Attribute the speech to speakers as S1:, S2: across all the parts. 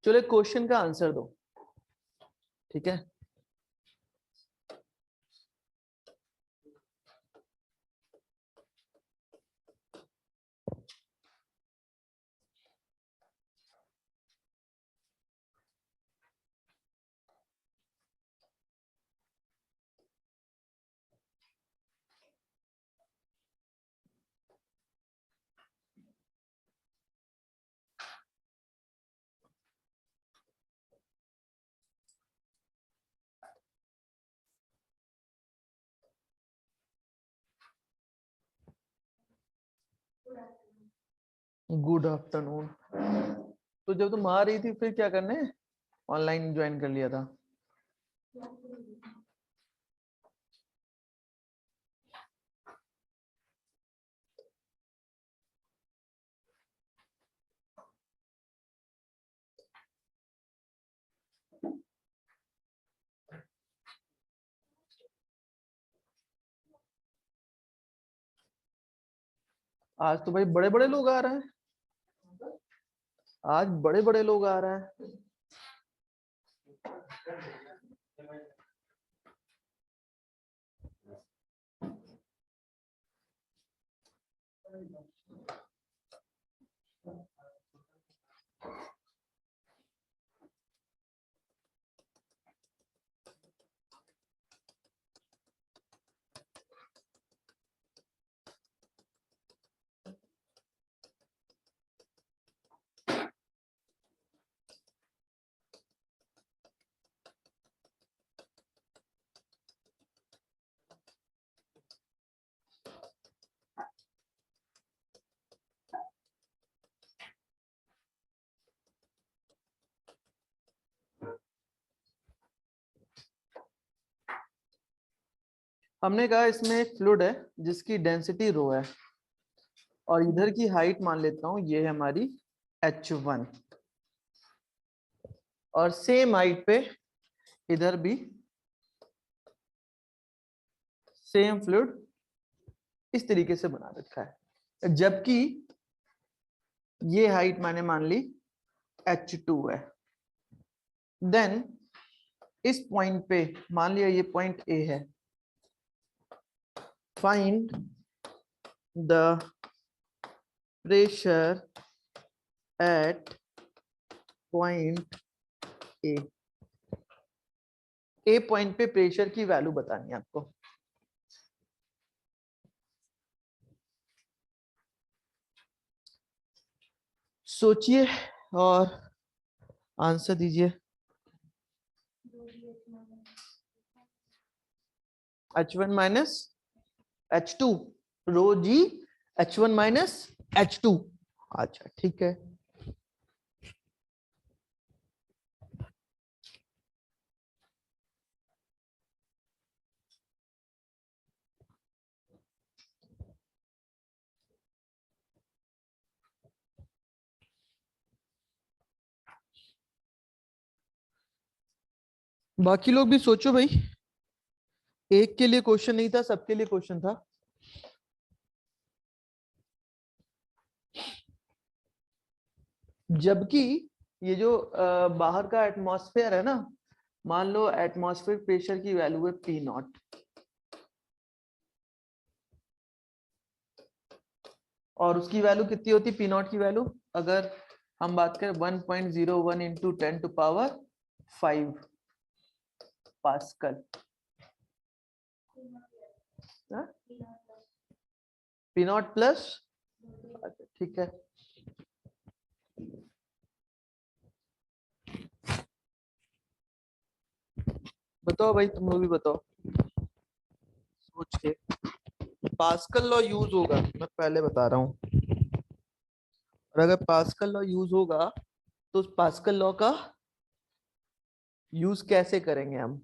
S1: चलो क्वेश्चन का आंसर दो, ठीक है। Good afternoon. तो जब तुम आ रही थी फिर क्या करने, ऑनलाइन ज्वाइन कर लिया था? आज तो भाई बड़े बड़े लोग आ रहे हैं, आज बड़े बड़े लोग आ रहे हैं। हमने कहा इसमें एक फ्लूइड है जिसकी डेंसिटी रो है और इधर की हाइट मान लेता हूं ये है हमारी h1 और सेम हाइट पे इधर भी सेम फ्लूइड इस तरीके से बना रखा है, जबकि ये हाइट मैंने मान ली h2 है। देन इस पॉइंट पे मान लिया ये पॉइंट A है, find the pressure at point A point पे प्रेशर की वैल्यू बतानी है आपको। सोचिए और आंसर दीजिए। H1 माइनस H2 रो जी H1 माइनस H2। अच्छा ठीक है, बाकी लोग भी सोचो भाई। एक के लिए क्वेश्चन नहीं था, सबके लिए क्वेश्चन था। जबकि ये जो बाहर का एटमॉस्फेयर है ना, मान लो एटमॉस्फेयर प्रेशर की वैल्यू है P0 और उसकी वैल्यू कितनी होती है P0 की वैल्यू, अगर हम बात करें 1.01 into 10 to power 5 pascal. P0 plus, ठीक है। बताओ भाई, तुम लोग भी बताओ सोच के। पास्कल लॉ यूज होगा, मैं पहले बता रहा हूँ, और अगर पास्कल लॉ यूज होगा तो उस पास्कल लॉ का यूज कैसे करेंगे हम?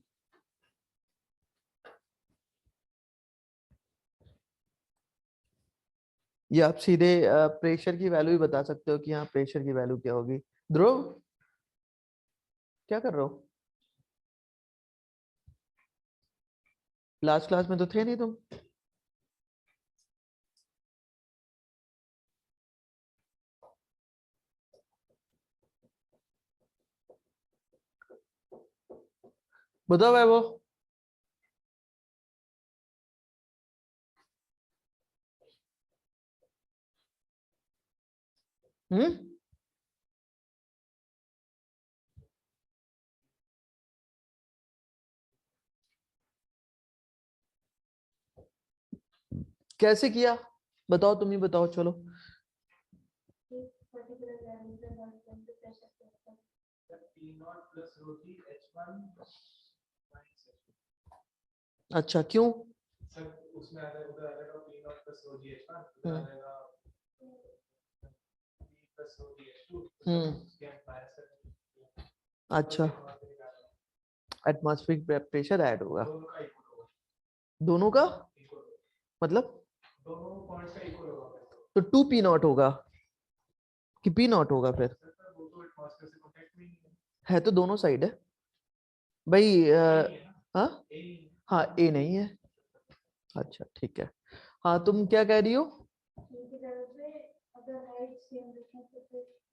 S1: ये आप सीधे प्रेशर की वैल्यू ही बता सकते हो कि हाँ प्रेशर की वैल्यू क्या होगी। ध्रुव क्या कर रहे हो? लास्ट क्लास में तो थे नहीं तुम। बताओ भाई वो। कैसे किया बताओ, तुम ही बताओ चलो। अच्छा क्यों? उसमें अच्छा, एटमॉस्फेरिक प्रेशर ऐड होगा दोनों का, मतलब तो 2p0 होगा कि p0 होगा फिर? है तो दोनों साइड है भाई। हाँ हाँ, ए नहीं है। अच्छा ठीक है। हाँ तुम क्या कह रही हो?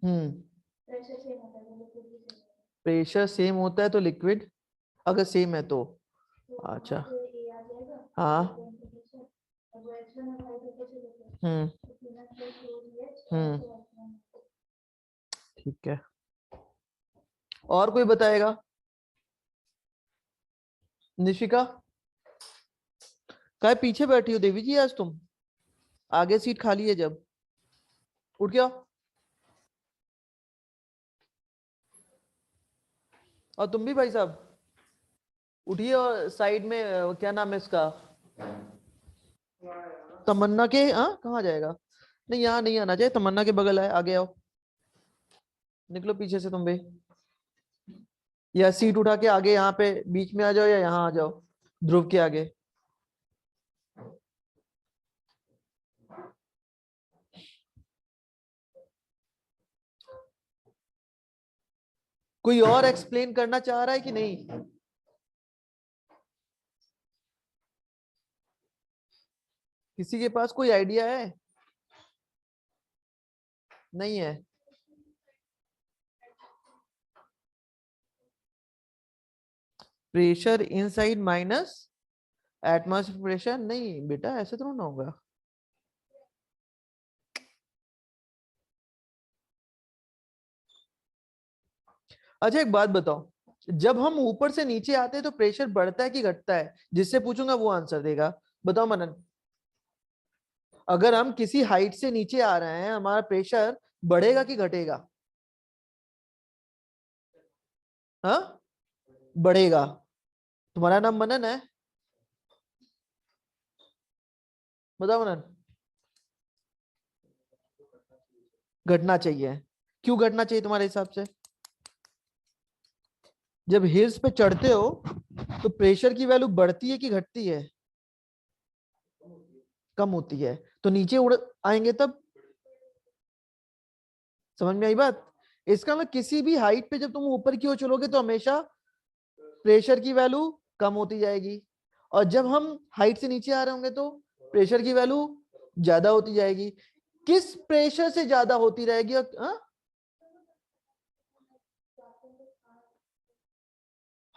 S1: हम्म, प्रेशर सेम होता है तो लिक्विड, अगर सेम है तो। अच्छा हाँ। हम्म हम्म, ठीक है। और कोई बताएगा? निशिका, काय पीछे बैठी हो देवी जी आज तुम? आगे सीट खाली है जब, उठ गया। और तुम भी भाई साहब उठिए, और साइड में क्या नाम है इसका, तमन्ना के, हाँ कहाँ जाएगा? नहीं यहाँ नहीं आना चाहिए, तमन्ना के बगल है, आगे आओ। निकलो पीछे से तुम भी, या सीट उठा के आगे यहाँ पे बीच में आ जाओ, या यहाँ आ जाओ ध्रुव के आगे। कोई और एक्सप्लेन करना चाह रहा है कि नहीं? किसी के पास कोई आइडिया है? नहीं है? Pressure inside minus atmospheric pressure, नहीं बेटा ऐसे तो ना होगा। अच्छा एक बात बताओ, जब हम ऊपर से नीचे आते हैं तो प्रेशर बढ़ता है कि घटता है? जिससे पूछूंगा वो आंसर देगा। बताओ मनन, अगर हम किसी हाइट से नीचे आ रहे हैं हमारा प्रेशर बढ़ेगा कि घटेगा? हाँ, बढ़ेगा। तुम्हारा नाम मनन है? बताओ मनन। घटना चाहिए, क्यों घटना चाहिए तुम्हारे हिसाब से? जब हिल्स पे चढ़ते हो तो प्रेशर की वैल्यू बढ़ती है कि घटती है? कम होती है। तो नीचे उड़ आएंगे तब? समझ में आई बात? इसका मतलब किसी भी हाइट पे जब तुम ऊपर की ओर चलोगे तो हमेशा प्रेशर की वैल्यू कम होती जाएगी, और जब हम हाइट से नीचे आ रहे होंगे तो प्रेशर की वैल्यू ज्यादा होती जाएगी। किस प्रेशर से ज्यादा होती रहेगी?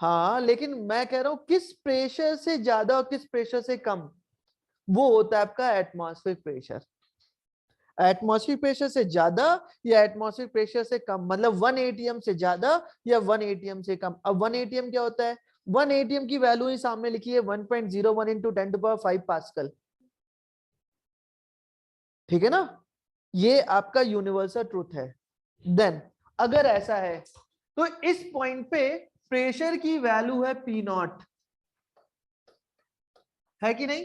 S1: हाँ लेकिन मैं कह रहा हूं किस प्रेशर से ज्यादा और किस प्रेशर से कम, वो होता है आपका एटमॉस्फेरिक प्रेशर। एटमॉस्फेरिक प्रेशर से ज्यादा या एटमॉस्फेरिक प्रेशर से कम, मतलब 1 एटीएम से ज्यादा या 1 एटीएम से कम। अब 1 एटीएम क्या होता है? 1 एटीएम की वैल्यू ही सामने लिखी है 1.01 इंटू 10⁵ पास्कल। ठीक है ना? ये आपका यूनिवर्सल ट्रूथ है। देन अगर ऐसा है तो इस पॉइंट पे प्रेशर की वैल्यू है P0, है कि नहीं?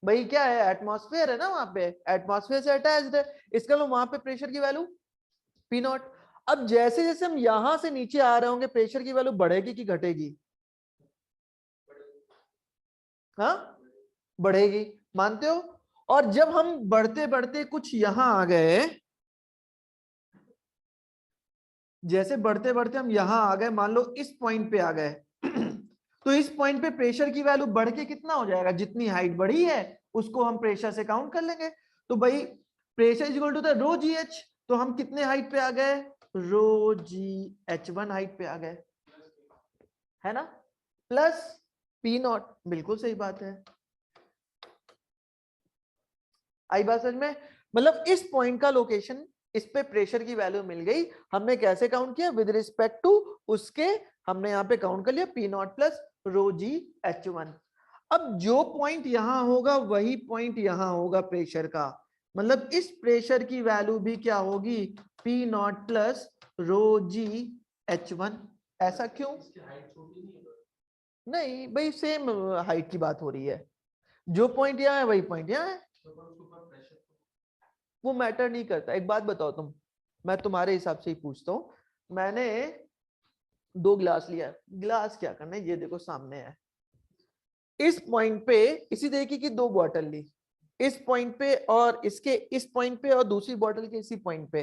S1: भाई क्या है, एटमॉस्फेयर है ना वहां पे, एटमॉस्फेयर से अटैच्ड है, इसका मतलब वहां पे प्रेशर की वैल्यू P0। अब जैसे जैसे हम यहां से नीचे आ रहे होंगे प्रेशर की वैल्यू बढ़ेगी कि घटेगी? हाँ, बढ़ेगी, मानते हो? और जब हम बढ़ते बढ़ते कुछ यहां आ गए, जैसे बढ़ते बढ़ते हम यहां आ गए, मान लो इस पॉइंट पे आ गए तो इस पॉइंट पे प्रेशर की वैल्यू बढ़ के कितना हो जाएगा? जितनी हाइट बढ़ी है उसको हम प्रेशर से काउंट कर लेंगे। तो भाई pressure is equal to the rho g h, तो हम कितने हाइट पे आ गए? रो जी H1 हाइट पे आ गए। है ना, प्लस पी नॉट, बिल्कुल सही बात है। आई बात समझ में? मतलब इस पॉइंट का लोकेशन, इस पे प्रेशर की वैल्यू मिल गई, हमने कैसे काउंट किया, विद रिस्पेक्ट टू उसके, हमने यहाँ पे काउंट कर लिया P naught plus rho g H one. अब जो पॉइंट यहां होगा वही पॉइंट यहां होगा प्रेशर का, मतलब इस प्रेशर की वैल्यू भी क्या होगी, P naught plus rho g H one. ऐसा क्यों? नहीं भाई, सेम हाइट की बात हो रही है, जो पॉइंट यहाँ है वही पॉइंट यहाँ है, वो मैटर नहीं करता। एक बात बताओ तुम, मैं तुम्हारे हिसाब से ही पूछता हूं, मैंने 2 गिलास लिया है, गिलास क्या करना है, ये देखो सामने है, इस पॉइंट पे इसी तरीके की 2 बॉटल ली, इस पॉइंट पे और इसके इस पॉइंट पे और दूसरी बॉटल के इसी पॉइंट पे,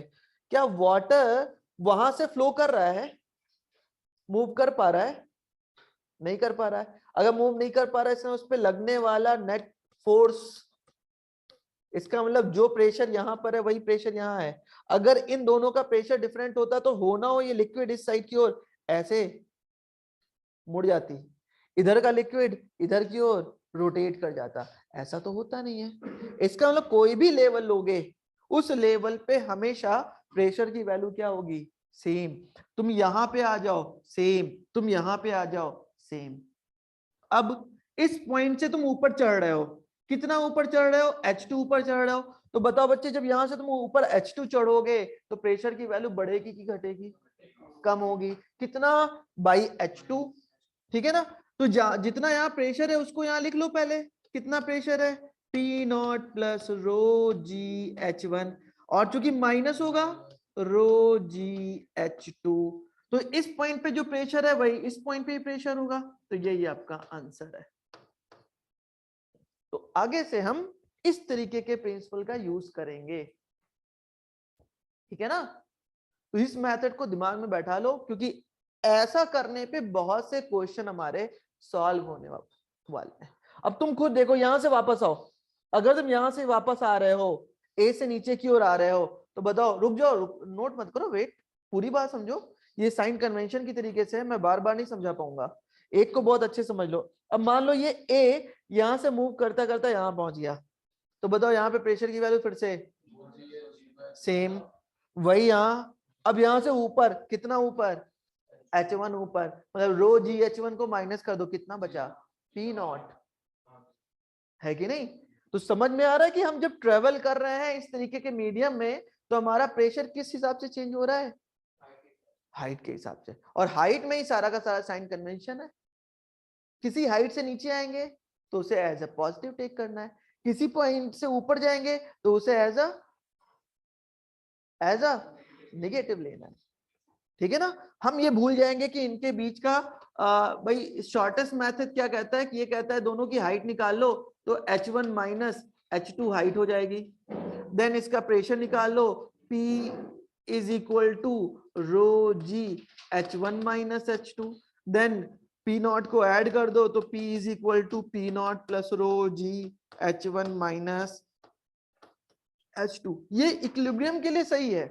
S1: क्या वाटर वहां से फ्लो कर रहा है, मूव कर पा रहा है? नहीं कर पा रहा है। अगर मूव नहीं कर पा रहा है, इसमें उस पर लगने वाला नेट फोर्स, इसका मतलब जो प्रेशर यहां पर है वही प्रेशर यहां है। अगर इन दोनों का प्रेशर डिफरेंट होता तो हो ना हो ये लिक्विड इस साइड की ओर ऐसे मुड़ जाती, इधर का लिक्विड इधर की ओर रोटेट कर जाता, ऐसा तो होता नहीं है। इसका मतलब कोई भी लेवल लोगे, उस लेवल पे हमेशा प्रेशर की वैल्यू क्या होगी, सेम। तुम यहां पे आ जाओ सेम, तुम यहां पे आ जाओ सेम। अब इस पॉइंट से तुम ऊपर चढ़ रहे हो, कितना ऊपर चढ़ रहे हो, H2 ऊपर चढ़ रहे हो, तो बताओ बच्चे, जब यहां से तुम ऊपर H2 चढ़ोगे तो प्रेशर की वैल्यू बढ़ेगी कि घटेगी, कम होगी, कितना, बाई H2, ठीक है ना। तो जितना यहाँ प्रेशर है उसको यहाँ लिख लो पहले, कितना प्रेशर है, P naught plus rho g H one, और चूंकि माइनस होगा रो जी एच टू, तो इस पॉइंट पे जो प्रेशर है वही इस पॉइंट पे ही प्रेशर होगा, तो यही आपका आंसर है। तो आगे से हम इस तरीके के प्रिंसिपल का यूज करेंगे, ठीक है ना। तो इस मेथड को दिमाग में बैठा लो, क्योंकि ऐसा करने पे बहुत से क्वेश्चन हमारे सॉल्व होने वाले हैं। अब तुम खुद देखो, यहां से वापस आओ, अगर तुम यहां से वापस आ रहे हो, ए से नीचे की ओर आ रहे हो, तो बताओ, रुक जाओ, नोट मत करो, वेट, पूरी बात समझो। ये साइन कन्वेंशन की तरीके से मैं बार बार नहीं समझा पाऊंगा, एक को बहुत अच्छे समझ लो। अब मान लो ये ए यहां से मूव करता करता यहां पहुंच गया, तो बताओ यहाँ पे प्रेशर की वैल्यू फिर से सेम, वही यहां। अब यहां से ऊपर कितना, ऊपर H1 ऊपर, मतलब रो जी H1 को माइनस कर दो, कितना बचा, P नॉट, है कि नहीं। तो समझ में आ रहा है कि हम जब ट्रेवल कर रहे हैं इस तरीके के मीडियम में, तो हमारा प्रेशर किस हिसाब से चेंज हो रहा है, हाइट के हिसाब से, और हाइट में ही सारा का सारा साइन कन्वेंशन है। किसी हाइट से नीचे आएंगे तो उसे एज अ पॉजिटिव टेक करना है, किसी पॉइंट से ऊपर जाएंगे तो उसे एज अ नेगेटिव लेना है, ठीक है ना। हम ये भूल जाएंगे कि इनके बीच का भाई शॉर्टेस्ट मेथड क्या कहता है, कि ये कहता है दोनों की हाइट निकाल लो, तो H1 माइनस H2 हाइट हो जाएगी, देन इसका प्रेशर निकाल लो, P is equal to rho g H1 minus H2, then P naught को ऐड कर दो, तो P is equal to P naught plus rho g H1 minus H2। ये इक्विलिब्रियम के लिए सही है,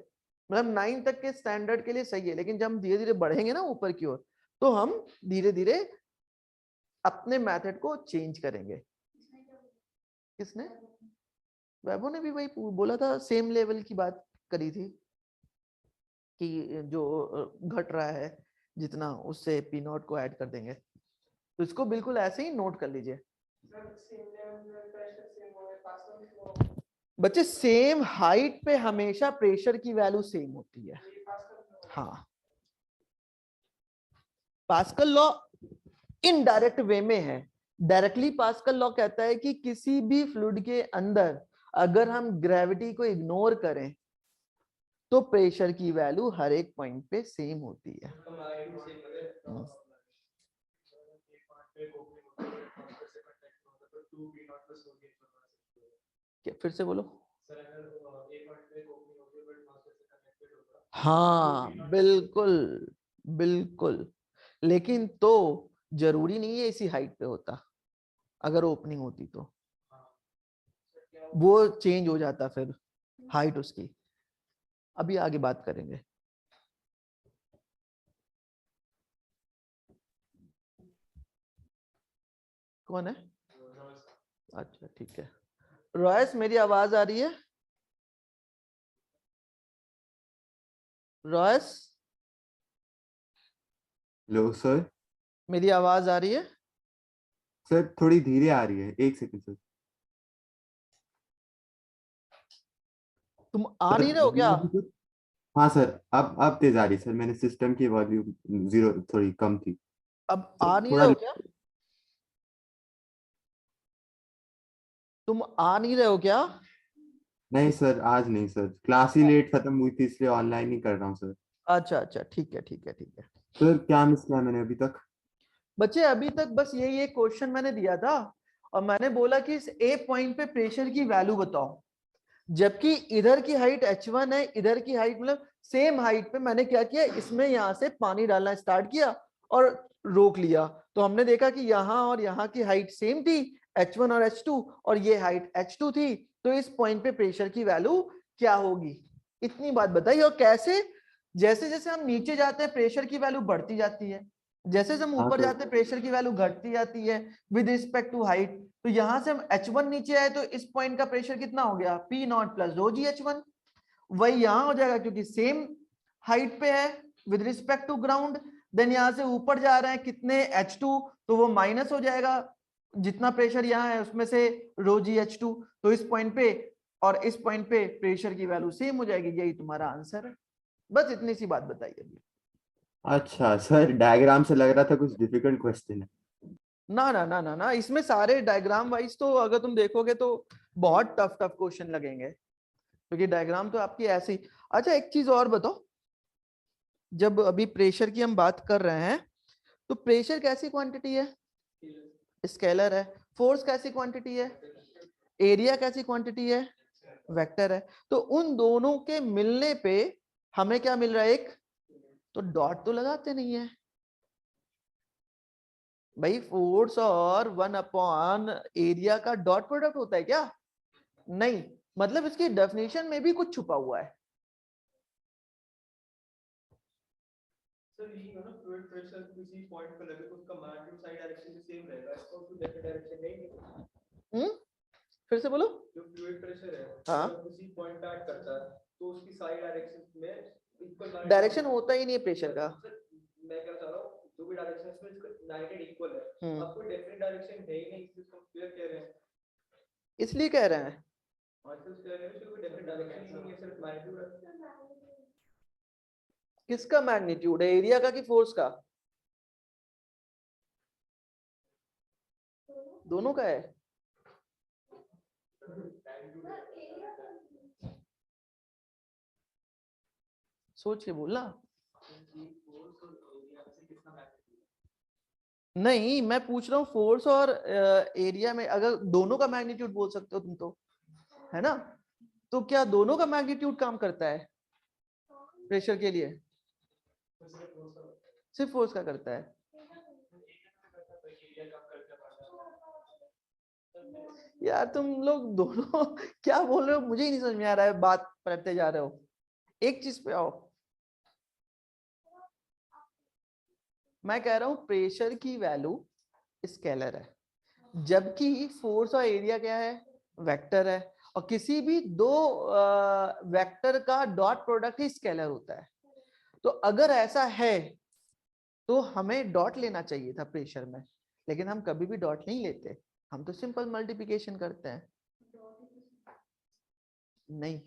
S1: मतलब 9 तक के स्टैंडर्ड के लिए सही है, लेकिन जब हम धीरे धीरे बढ़ेंगे ना ऊपर की ओर, तो हम धीरे धीरे अपने मेथड को चेंज करेंगे। किसने, वैभव ने भी वही बोला था, सेम लेवल की बात करी थी, कि जो घट रहा है जितना, उससे पी नॉट को ऐड कर देंगे, तो इसको बिल्कुल ऐसे ही नोट कर लीजिए बच्चे। सेम हाइट पे हमेशा प्रेशर की वैल्यू सेम होती है। हाँ, पास्कल लॉ इनडायरेक्ट वे में है, डायरेक्टली पास्कल लॉ कहता है कि किसी भी फ्लूइड के अंदर अगर हम ग्रेविटी को इग्नोर करें तो प्रेशर की वैल्यू हर एक पॉइंट पे सेम होती है। क्या, फिर से बोलो। हाँ बिल्कुल, बिल्कुल, लेकिन तो जरूरी नहीं है इसी हाइट पे होता, अगर ओपनिंग होती तो वो चेंज हो जाता फिर हाइट उसकी, अभी आगे बात करेंगे। कौन है? अच्छा ठीक है। रॉयस मेरी आवाज आ रही है? Royce
S2: hello sir.
S1: मेरी आवाज आ रही है?
S2: सर थोड़ी धीरे आ रही है, एक सेकंड सर।
S1: तुम आ
S2: सर
S1: नहीं रहे हो क्या?
S2: अभी कुछ। हाँ सर, अब तेज आ रही है सर। मैंने सिस्टम की वॉल्यूम जीरो थोड़ी कम थी।
S1: अब
S2: सर
S1: आ नहीं रहे
S2: थोड़ा।
S1: हो क्या? तुम आ नहीं रहे हो क्या?
S2: नहीं सर, आज नहीं सर, क्लास ही लेट खत्म हुई थी इसलिए ऑनलाइन ही कर रहा हूँ सर।
S1: अच्छा अच्छा ठीक है ठीक है ठीक है।
S2: सर क्या मिस किया मैंने अभी तक?
S1: बच्चे अभी तक बस यही एक क्वेश्चन मैंने दिया था और मैंने बोला कि इस ए पॉइंट पे प्रेशर की वैल्यू बताओ, जबकि इधर की हाइट h1 है, इधर की हाइट मतलब सेम हाइट पे मैंने क्या किया, इसमें यहां से पानी डालना स्टार्ट किया और रोक लिया। तो हमने देखा कि यहाँ और यहाँ की हाइट सेम थी, h1 और h2, और ये हाइट h2 थी। तो इस पॉइंट पे प्रेशर की वैल्यू क्या होगी, इतनी बात बताइए। और कैसे? जैसे जैसे हम नीचे जाते हैं प्रेशर की वैल्यू बढ़ती जाती है, जैसे जैसे हम
S2: हाँ
S1: ऊपर
S2: सर।
S1: जाते हैं प्रेशर की वैल्यू घटती जाती है विद रिस्पेक्ट टू हाइट। तो यहां से हम h1 नीचे आए तो इस पॉइंट का प्रेशर कितना हो गया, P naught plus rho g h1। वही यहां हो जाएगा क्योंकि सेम हाइट पे है with respect to ground. Then यहां से ऊपर जा रहे हैं कितने, h2, तो वो माइनस हो जाएगा जितना प्रेशर यहाँ है उसमें से रो जी h2। तो इस पॉइंट पे और इस पॉइंट पे प्रेशर की वैल्यू सेम हो जाएगी। यही तुम्हारा आंसर है। बस इतनी सी बात बताइए अभी।
S2: अच्छा सर, डायग्राम से लग रहा था कुछ डिफिकल्ट क्वेश्चन है।
S1: ना ना ना ना ना, इसमें सारे डायग्राम वाइज तो अगर तुम देखोगे तो बहुत टफ टफ क्वेश्चन लगेंगे, क्योंकि डायग्राम तो आपकी ऐसी। अच्छा एक चीज और बताओ, जब अभी प्रेशर की हम बात कर रहे हैं तो प्रेशर कैसी क्वांटिटी है? स्केलर है। फोर्स कैसी क्वांटिटी है? एरिया कैसी क्वांटिटी है? वेक्टर है। तो उन दोनों के मिलने पे हमें क्या मिल रहा है, एक तो डॉट तो लगाते नहीं है भाई। फोर्स और 1 अपॉन एरिया का डॉट प्रोडक्ट होता है क्या? नहीं। मतलब इसकी डेफिनेशन में भी कुछ छुपा हुआ है।
S3: सर ये ना फ्लूइड प्रेशर किसी पॉइंट पे लगे तो उसका मैग्नीट्यूड साइड डायरेक्शन में सेम रहेगा, इसका उसको डिफरेंट डायरेक्शन नहीं।
S1: फिर से बोलो।
S3: जो फ्लूइड प्रेशर है
S1: हाँ,
S3: जब किसी पॉइंट पे एक्ट करता है तो उसकी साइड डायरेक्शन में इक्वल
S1: डायरेक्शन होता ही नहीं है प्रेशर का।
S3: मैं क्या चाह रहा हूँ, जो भी डायरेक्शन में इसका 90 इक्वल है, अब कोई डिफरेंट डायरेक्शन है ही नहीं, इसको क्लियर कह रहे हैं।
S1: इसलिए कह रहे हैं
S3: आजकल कह रहे हैं कि कोई डिफरेंट डायरेक्शन ही नहीं है, सिर्फ मैग्नीट्यूड है।
S1: किसका मैग्नीट्यूड है, एरिया का कि फोर्स का? दोनों का है। सोच के बोलना। नहीं, मैं पूछ रहा हूँ फोर्स और एरिया में अगर दोनों का मैग्नीट्यूड बोल सकते हो तुम तो, है ना? तो क्या दोनों का मैग्नीट्यूड काम करता है प्रेशर के लिए? सिर्फ फोर्स का करता है। यार तुम लोग दोनों क्या बोल रहे हो, मुझे ही नहीं समझ में आ रहा है, बात करते जा रहे हो। एक चीज पे आओ। मैं कह रहा हूं प्रेशर की वैल्यू स्केलर है, जबकि फोर्स और एरिया क्या है, वेक्टर है। और किसी भी दो वेक्टर का डॉट प्रोडक्ट ही स्केलर होता है। तो अगर ऐसा है तो हमें डॉट लेना चाहिए था प्रेशर में, लेकिन हम कभी भी डॉट नहीं लेते, हम तो सिंपल मल्टीप्लिकेशन करते हैं। नहीं,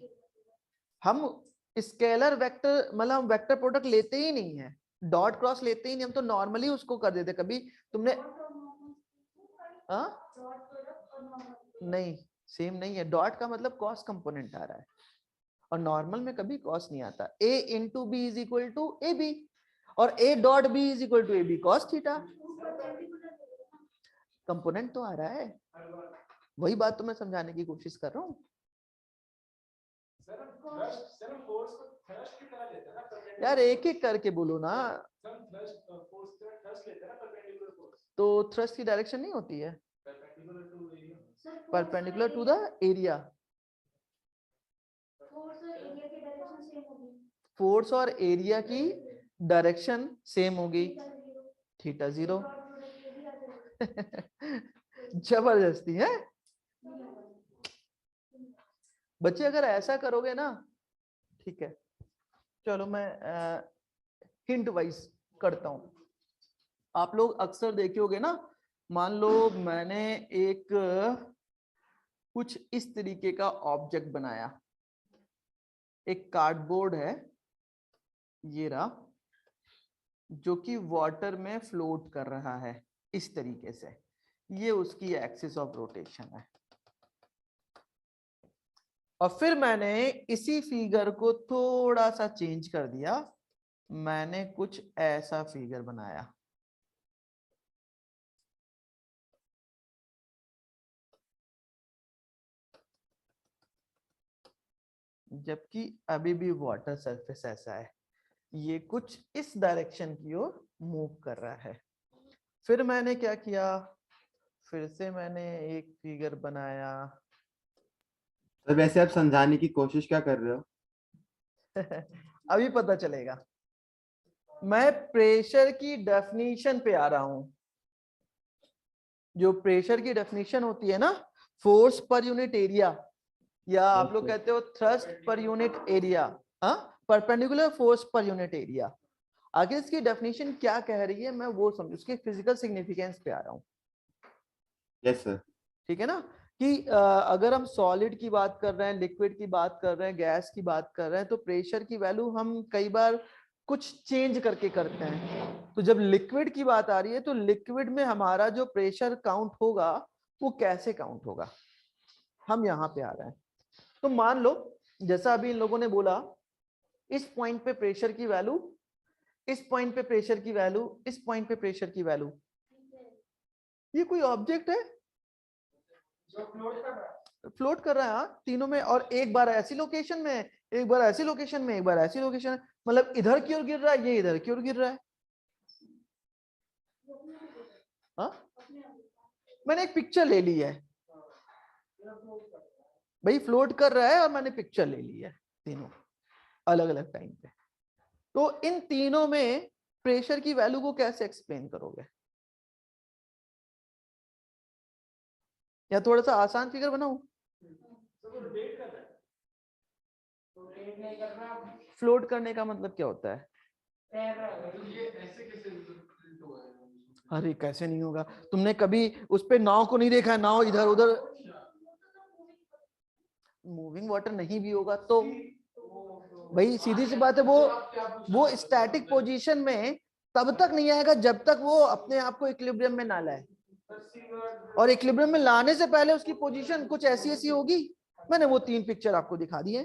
S1: हम स्केलर वेक्टर मतलब हम वेक्टर प्रोडक्ट लेते ही नहीं है, डॉट क्रॉस लेते ही नहीं, हम तो नॉर्मली उसको कर देते। कभी तुमने नहीं, सेम नहीं है। डॉट का मतलब कॉस कंपोनेंट आ रहा है और नॉर्मल में कभी कॉस नहीं आता। a into B is equal to A B और a dot B is equal to A B cos theta. Component तो आ रहा है, वही बात तो मैं समझाने की कोशिश कर रहा हूँ। यार एक एक करके बोलो ना। तो थ्रस्ट की डायरेक्शन नहीं होती है perpendicular to the area. Force और एरिया की डायरेक्शन सेम होगी, थीटा 0। जबरदस्ती है बच्चे, अगर ऐसा करोगे ना, ठीक है, चलो मैं हिंट वाइज करता हूं। आप लोग अक्सर देखे होगे ना, मान लो मैंने एक कुछ इस तरीके का ऑब्जेक्ट बनाया, एक कार्डबोर्ड है ये रहा, जो कि वाटर में फ्लोट कर रहा है इस तरीके से, ये उसकी एक्सिस ऑफ रोटेशन है। और फिर मैंने इसी फिगर को थोड़ा सा चेंज कर दिया, मैंने कुछ ऐसा फिगर बनाया। जबकि अभी भी वाटर सरफेस ऐसा है, ये कुछ इस डायरेक्शन की ओर मूव कर रहा है। फिर मैंने क्या किया, फिर से मैंने एक फिगर बनाया।
S2: सर वैसे आप समझाने की कोशिश क्या कर रहे हो?
S1: अभी पता चलेगा। मैं प्रेशर की डेफिनेशन पे आ रहा हूं। जो प्रेशर की डेफिनेशन होती है ना, फोर्स पर यूनिट एरिया, या आप लोग कहते हो थ्रस्ट पर यूनिट एरिया, हाँ, perpendicular force per unit area. आगे इसकी डेफिनेशन क्या कह रही है मैं वो समझ, उसके फिजिकल सिग्निफिकेंस पे आ रहा हूँ।
S2: Yes sir.
S1: ठीक है ना, कि अगर हम सॉलिड की बात कर रहे हैं, लिक्विड की बात कर रहे हैं, गैस की बात कर रहे हैं, तो प्रेशर की वैल्यू हम कई बार कुछ चेंज करके करते हैं। तो जब लिक्विड की बात आ रही है, तो लिक्विड में हमारा जो प्रेशर काउंट होगा वो कैसे काउंट होगा, हम यहाँ पे आ रहे हैं। तो मान लो जैसा अभी इन लोगों ने बोला, इस पॉइंट पे प्रेशर की वैल्यू, इस पॉइंट पे प्रेशर की वैल्यू, इस पॉइंट पे प्रेशर की वैल्यू, ये कोई ऑब्जेक्ट है
S3: जो
S1: फ्लोट कर रहा है, हाँ, तीनों में, और एक बार ऐसी लोकेशन में, एक बार ऐसी लोकेशन में, एक बार ऐसी लोकेशन, मतलब इधर की ओर गिर रहा है, ये इधर की ओर गिर रहा है। हाँ, मैंने एक पिक्चर ले ली है भाई, फ्लोट कर रहा है और मैंने पिक्चर ले ली है, तीनों अलग अलग टाइम पे। तो इन तीनों में प्रेशर की वैल्यू को कैसे एक्सप्लेन करोगे? या थोड़ा सा आसान फिगर बनाऊं?
S3: रोटेट कर रहा है, रोटेट नहीं कर रहा,
S1: फ्लोट करने का मतलब क्या होता है?
S3: तैर रहा है। तो ये ऐसे कैसे हुआ है?
S1: अरे कैसे नहीं होगा, तुमने कभी उस पे नाव को नहीं देखा है, नाव इधर उधर, मूविंग वाटर नहीं भी होगा तो भाई सीधी सी बात है, वो स्टैटिक पोजीशन में तब तक नहीं आएगा जब तक वो अपने आप को इक्विलिब्रियम में ना लाए, और इक्विलिब्रियम में लाने से पहले उसकी पोजीशन कुछ ऐसी ऐसी होगी। मैंने वो 3 पिक्चर आपको दिखा दिए।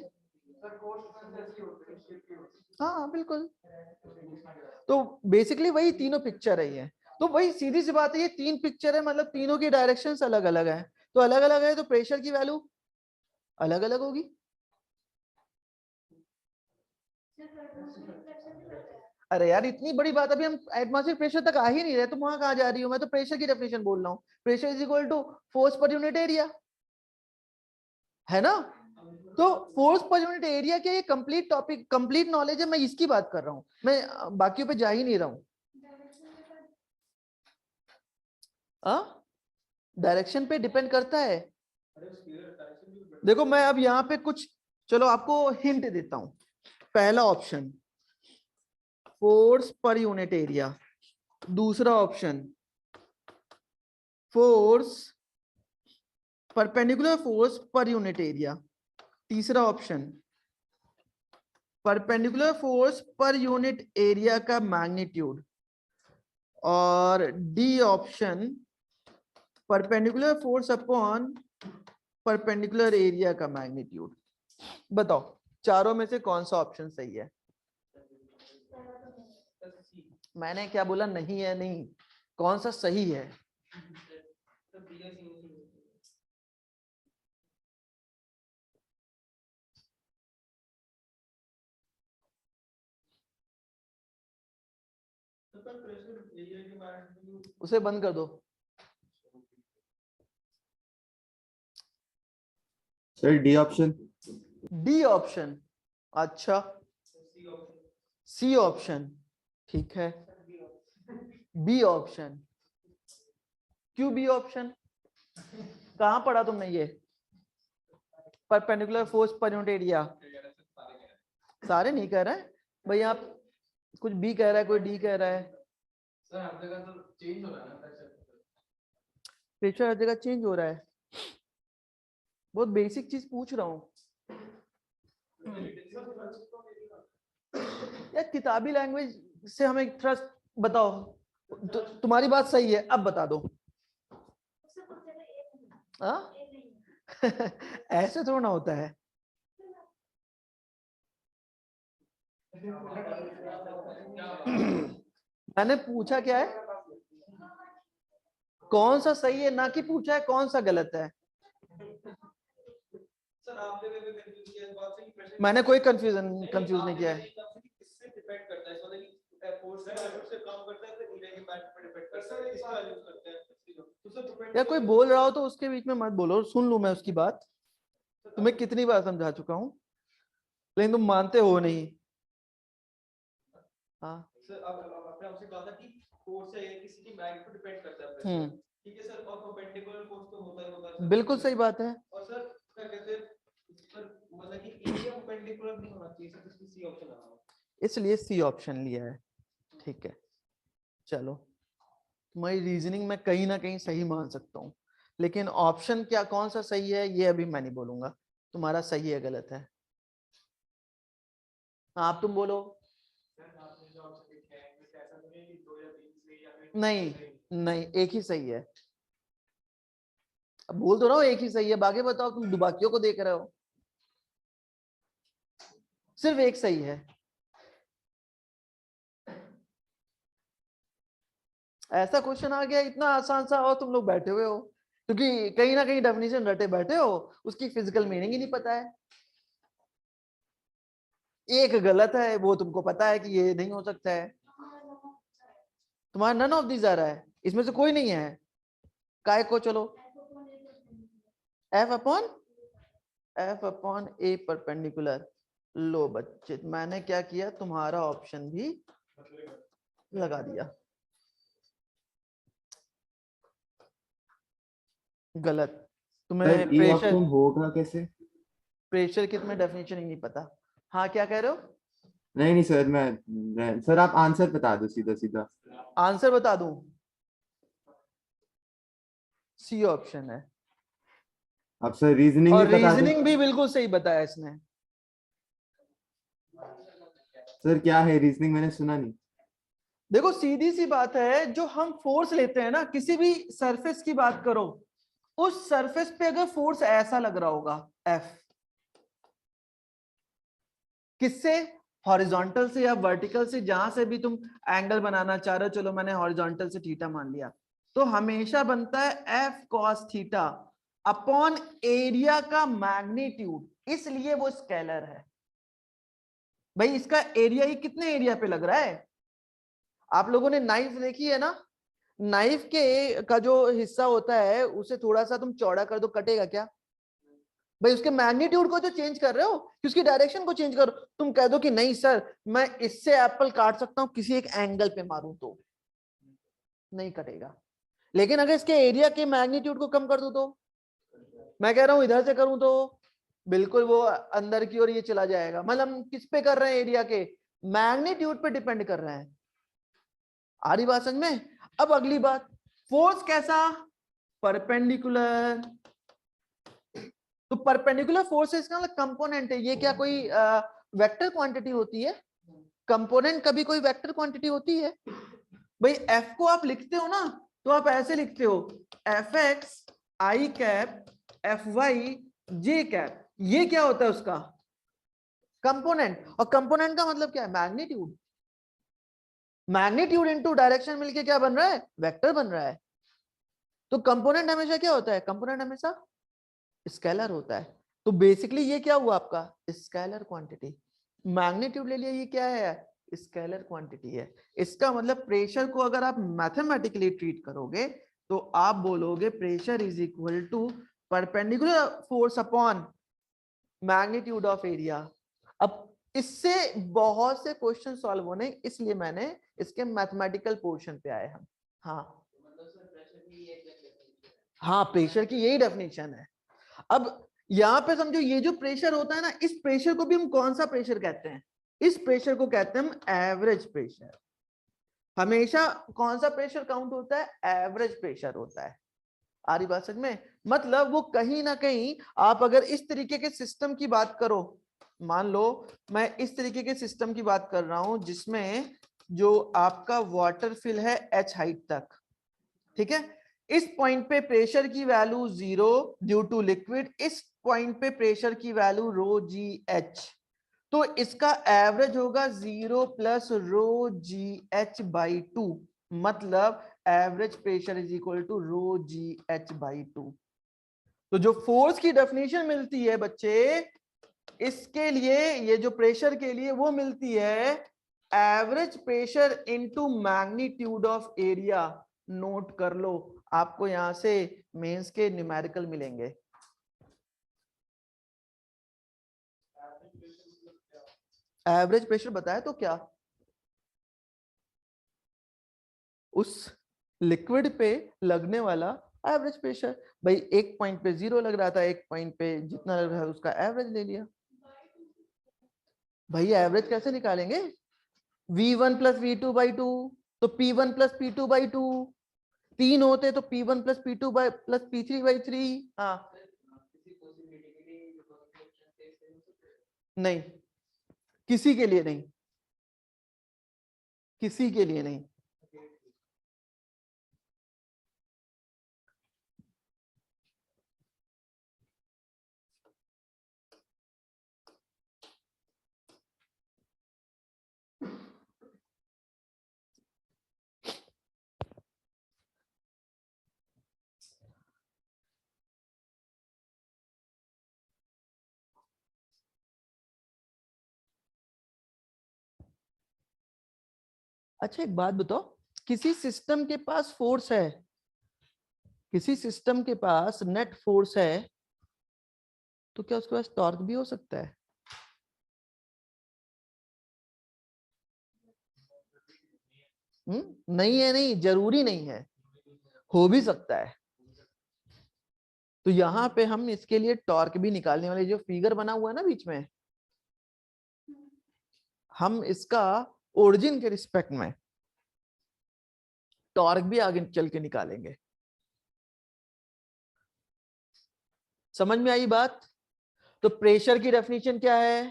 S1: हाँ बिल्कुल, तो बेसिकली वही तीनों पिक्चर है ये। तो वही सीधी सी बात है, ये 3 पिक्चर है, मतलब तीनों की डायरेक्शंस अलग अलग है, तो अलग अलग है, तो प्रेशर की वैल्यू अलग अलग होगी। अरे यार इतनी बड़ी बात, अभी हम एटमॉस्फेरिक प्रेशर तक आ ही नहीं रहे, तुम वहां कहाँ जा रही हो? मैं तो प्रेशर की डेफिनेशन बोल रहा हूँ, pressure is equal to force per unit area, है ना? तो फोर्स पर यूनिट एरिया के ये कंप्लीट टॉपिक, कंप्लीट नॉलेज है, मैं इसकी बात कर रहा हूँ, मैं बाकियों पे जा ही नहीं रहा हूँ। डायरेक्शन पे डिपेंड करता है। देखो मैं अब यहाँ पे कुछ, चलो आपको हिंट देता हूं। पहला option force per unit area, दूसरा option force perpendicular force per unit area, तीसरा option perpendicular force per unit area का मैग्नीट्यूड, और D option perpendicular force upon perpendicular area का मैग्नीट्यूड। बताओ चारों में से कौन सा ऑप्शन सही है? मैंने क्या बोला? नहीं है, नहीं, कौन सा सही है? उसे बंद कर दो।
S2: Sir D option.
S1: D option, अच्छा, सी ऑप्शन, ठीक है, बी ऑप्शन, क्यों बी ऑप्शन? कहाँ पढ़ा तुमने ये? Perpendicular force per unit area. सारे नहीं कह रहे भाई, आप कुछ बी कह रहा है, कोई डी कह रहा है।
S3: सर हर जगह तो चेंज हो रहा है ना प्रेशर।
S1: प्रेशर हर जगह चेंज हो रहा है। बहुत बेसिक चीज पूछ रहा हूँ यार, किताबी लैंग्वेज से हमें थोड़ा बताओ। तुम्हारी बात सही है, अब बता दो। हाँ? ऐसे थोड़ा ना होता है। मैंने पूछा क्या है, कौन सा सही है, ना कि पूछा है कौन सा गलत है।
S3: सर आपने भी कंफ्यूज किया इस बात से कि प्रेशर
S1: मैंने कोई कंफ्यूज नहीं किया है।
S3: किससे डिपेंड करता है, मतलब कि फोर्स से काम करता है, फिर एरिया के मैटर पे डिपेंड करता है, इसका यूज करते हैं। तो सर डिपेंड
S1: या कोई बोल रहा हो तो उसके बीच में मत बोलो, सुन लूं मैं उसकी बात। तुम्हें कितनी बार समझा चुका हूं, लेकिन तुम मानते हो नहीं। हाँ
S3: सर आपने हमसे कहा था कि फोर्स है ये किसी की मैग्नीट्यूड डिपेंड करता है प्रेशर, ठीक है सर, और परपेंडिकुलर फोर्स तो होता है।
S1: बिल्कुल सही बात है।
S3: और सर क्या कहते हैं सर, मतलब कि एरिया परपेंडिकुलर नहीं होना चाहिए सर, इसलिए सी ऑप्शन आ रहा है,
S1: इसलिए सी ऑप्शन लिया है। ठीक है, चलो तुम्हारी रीजनिंग में कहीं ना कहीं सही मान सकता हूँ, लेकिन ऑप्शन क्या कौन सा सही है ये अभी मैं नहीं बोलूंगा, तुम्हारा सही है गलत है। आप तुम बोलो। नहीं नहीं, एक ही सही है। अब बोल तो रहा हूँ एक ही सही है, बाकी बताओ, तुम दुबाकियों को देख रहे हो। सिर्फ एक सही है। ऐसा क्वेश्चन आ गया इतना आसान सा, और तुम लोग बैठे हुए हो, क्योंकि कहीं ना कहीं डेफिनेशन रटे बैठे हो, उसकी फिजिकल मीनिंग ही नहीं पता है। एक गलत है, वो तुमको पता है कि ये नहीं हो सकता है। तुम्हारा नन ऑफ दीज आ रहा है, इसमें से कोई नहीं है। काय को चलो एफ अपॉन ए परपेंडिकुलर। लो बच्चे, मैंने क्या किया, तुम्हारा ऑप्शन भी लगा दिया। गलत। तुम्हें
S2: सर ये ऑप्शन होगा कैसे?
S1: प्रेशर की तुम्हें डेफिनेशन ही नहीं पता। हाँ क्या कह रहे हो?
S2: नहीं नहीं सर, मैं सर आप आंसर बता दो सीधा सीधा।
S1: आंसर बता दूं? सी ऑप्शन है।
S2: अब सर रीजनिंग
S1: और
S2: भी बता दो।
S1: रीजनिंग भी बिल्कुल सही बताया इसने।
S2: सर क्या है रीजनिंग, मैंने सुना नहीं।
S1: देखो सीधी सी बात है, जो हम फोर्स लेते हैं ना, किसी भी सरफेस की बात करो, उस सरफेस पे अगर फोर्स ऐसा लग रहा होगा एफ, किससे? हॉरिजॉन्टल से या वर्टिकल से, जहां से भी तुम एंगल बनाना चाह रहे हो, चलो मैंने हॉरिजॉन्टल से थीटा मान लिया, तो हमेशा बनता है F cos theta upon area का मैग्नीट्यूड, इसलिए वो स्केलर है। भाई इसका एरिया ही कितने एरिया पे लग रहा है? आप लोगों ने नाइफ देखी है ना, नाइफ के का जो हिस्सा होता है उसे थोड़ा सा तुम चौड़ा कर दो, कटेगा क्या? भाई उसके मैग्नीट्यूड को जो चेंज कर रहे हो, कि उसकी डायरेक्शन को चेंज करो। तुम कह दो कि नहीं सर मैं इससे एप्पल काट सकता हूं, किसी एक एंगल पे मारूं तो नहीं कटेगा। लेकिन अगर इसके एरिया के मैग्नीट्यूड को कम कर दूं तो, मैं कह रहा हूं इधर से करूं तो बिल्कुल वो अंदर की ओर ये चला जाएगा। मतलब हम किस पे कर रहे हैं, एरिया के मैग्नीट्यूड पे डिपेंड कर रहे हैं। आ रही बात समझ में? अब अगली बात, फोर्स कैसा? परपेंडिकुलर। तो परपेंडिकुलर फोर्सेस का मतलब कंपोनेंट है, ये क्या कोई वेक्टर क्वांटिटी होती है? कंपोनेंट कभी कोई वेक्टर क्वांटिटी होती है? भाई एफ को आप लिखते हो ना, तो आप ऐसे लिखते हो एफ एक्स आई कैप एफ वाई जे कैप, ये क्या होता है उसका? कंपोनेंट। और कंपोनेंट का मतलब क्या है? मैग्नीट्यूड। मैग्नीट्यूड इनटू डायरेक्शन मिलके क्या बन रहा है? वेक्टर बन रहा है। तो कंपोनेंट हमेशा क्या होता है? कंपोनेंट हमेशा स्केलर होता है। तो बेसिकली ये क्या हुआ आपका? Scalar quantity. मैग्नीट्यूड ले लिया, ये क्या है? स्केलर क्वांटिटी है। इसका मतलब प्रेशर को अगर आप मैथमेटिकली ट्रीट करोगे तो आप बोलोगे pressure is equal to perpendicular force upon magnitude of area. अब इससे बहुत से क्वेश्चन सॉल्व होने, इसलिए मैंने इसके मैथमेटिकल पोर्शन पे आए हम। हाँ हाँ, प्रेशर की यही डेफिनेशन है। अब यहाँ पे समझो, ये जो प्रेशर होता है ना, इस प्रेशर को भी हम कौन सा प्रेशर कहते हैं? इस प्रेशर को कहते हैं हम एवरेज प्रेशर। हमेशा कौन सा प्रेशर काउंट होता है? एवरेज प्रेशर होता है। आ रही बात समझ में? मतलब वो कहीं ना कहीं, आप अगर इस तरीके के सिस्टम की बात करो, मान लो मैं इस तरीके के सिस्टम की बात कर रहा हूं जिसमें जो आपका वाटर फिल है एच हाइट तक, ठीक है, इस पॉइंट पे प्रेशर की वैल्यू 0 ड्यू टू लिक्विड, इस पॉइंट पे प्रेशर की वैल्यू रो जी एच, तो इसका एवरेज होगा 0 plus rho g h by 2, मतलब average pressure is equal to rho g h by 2। तो जो फोर्स की डेफिनेशन मिलती है बच्चे, इसके लिए, ये जो प्रेशर के लिए वो मिलती है average pressure into magnitude of area. Note कर लो, आपको यहां से मेंस के न्यूमेरिकल मिलेंगे। एवरेज प्रेशर बताया तो क्या? उस लिक्विड पे लगने वाला एवरेज प्रेशर। भाई एक पॉइंट पे 0 लग रहा था, एक पॉइंट पे जितना लग रहा है उसका एवरेज ले लिया। भाई एवरेज कैसे निकालेंगे? V1 प्लस V2 बाई 2, तो P1 प्लस P2 बाई 2, 3 होते तो P1 plus P2 by plus P3 by 3। हाँ, नहीं, किसी के लिए नहीं, किसी के लिए नहीं। अच्छा एक बात बताओ, किसी सिस्टम के पास फोर्स है, किसी सिस्टम के पास नेट फोर्स है, तो क्या उसके पास टॉर्क भी हो सकता है? नहीं है, नहीं जरूरी नहीं है, हो भी सकता है। तो यहां पे हम इसके लिए टॉर्क भी निकालने वाले, जो फिगर बना हुआ है ना बीच में, हम इसका ओरिजिन के रिस्पेक्ट में टॉर्क भी आगे चल के निकालेंगे। समझ में आई बात? तो प्रेशर की डेफिनेशन क्या है?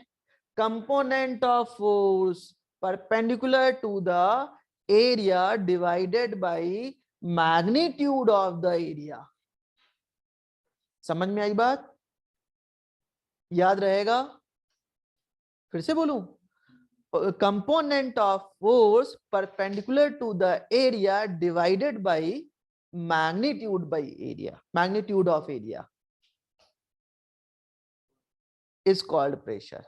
S1: Component of force perpendicular to the area divided by magnitude of the area. समझ में आई बात? याद रहेगा? फिर से बोलूं, component of force perpendicular to the area divided by magnitude by area, magnitude of area is called pressure।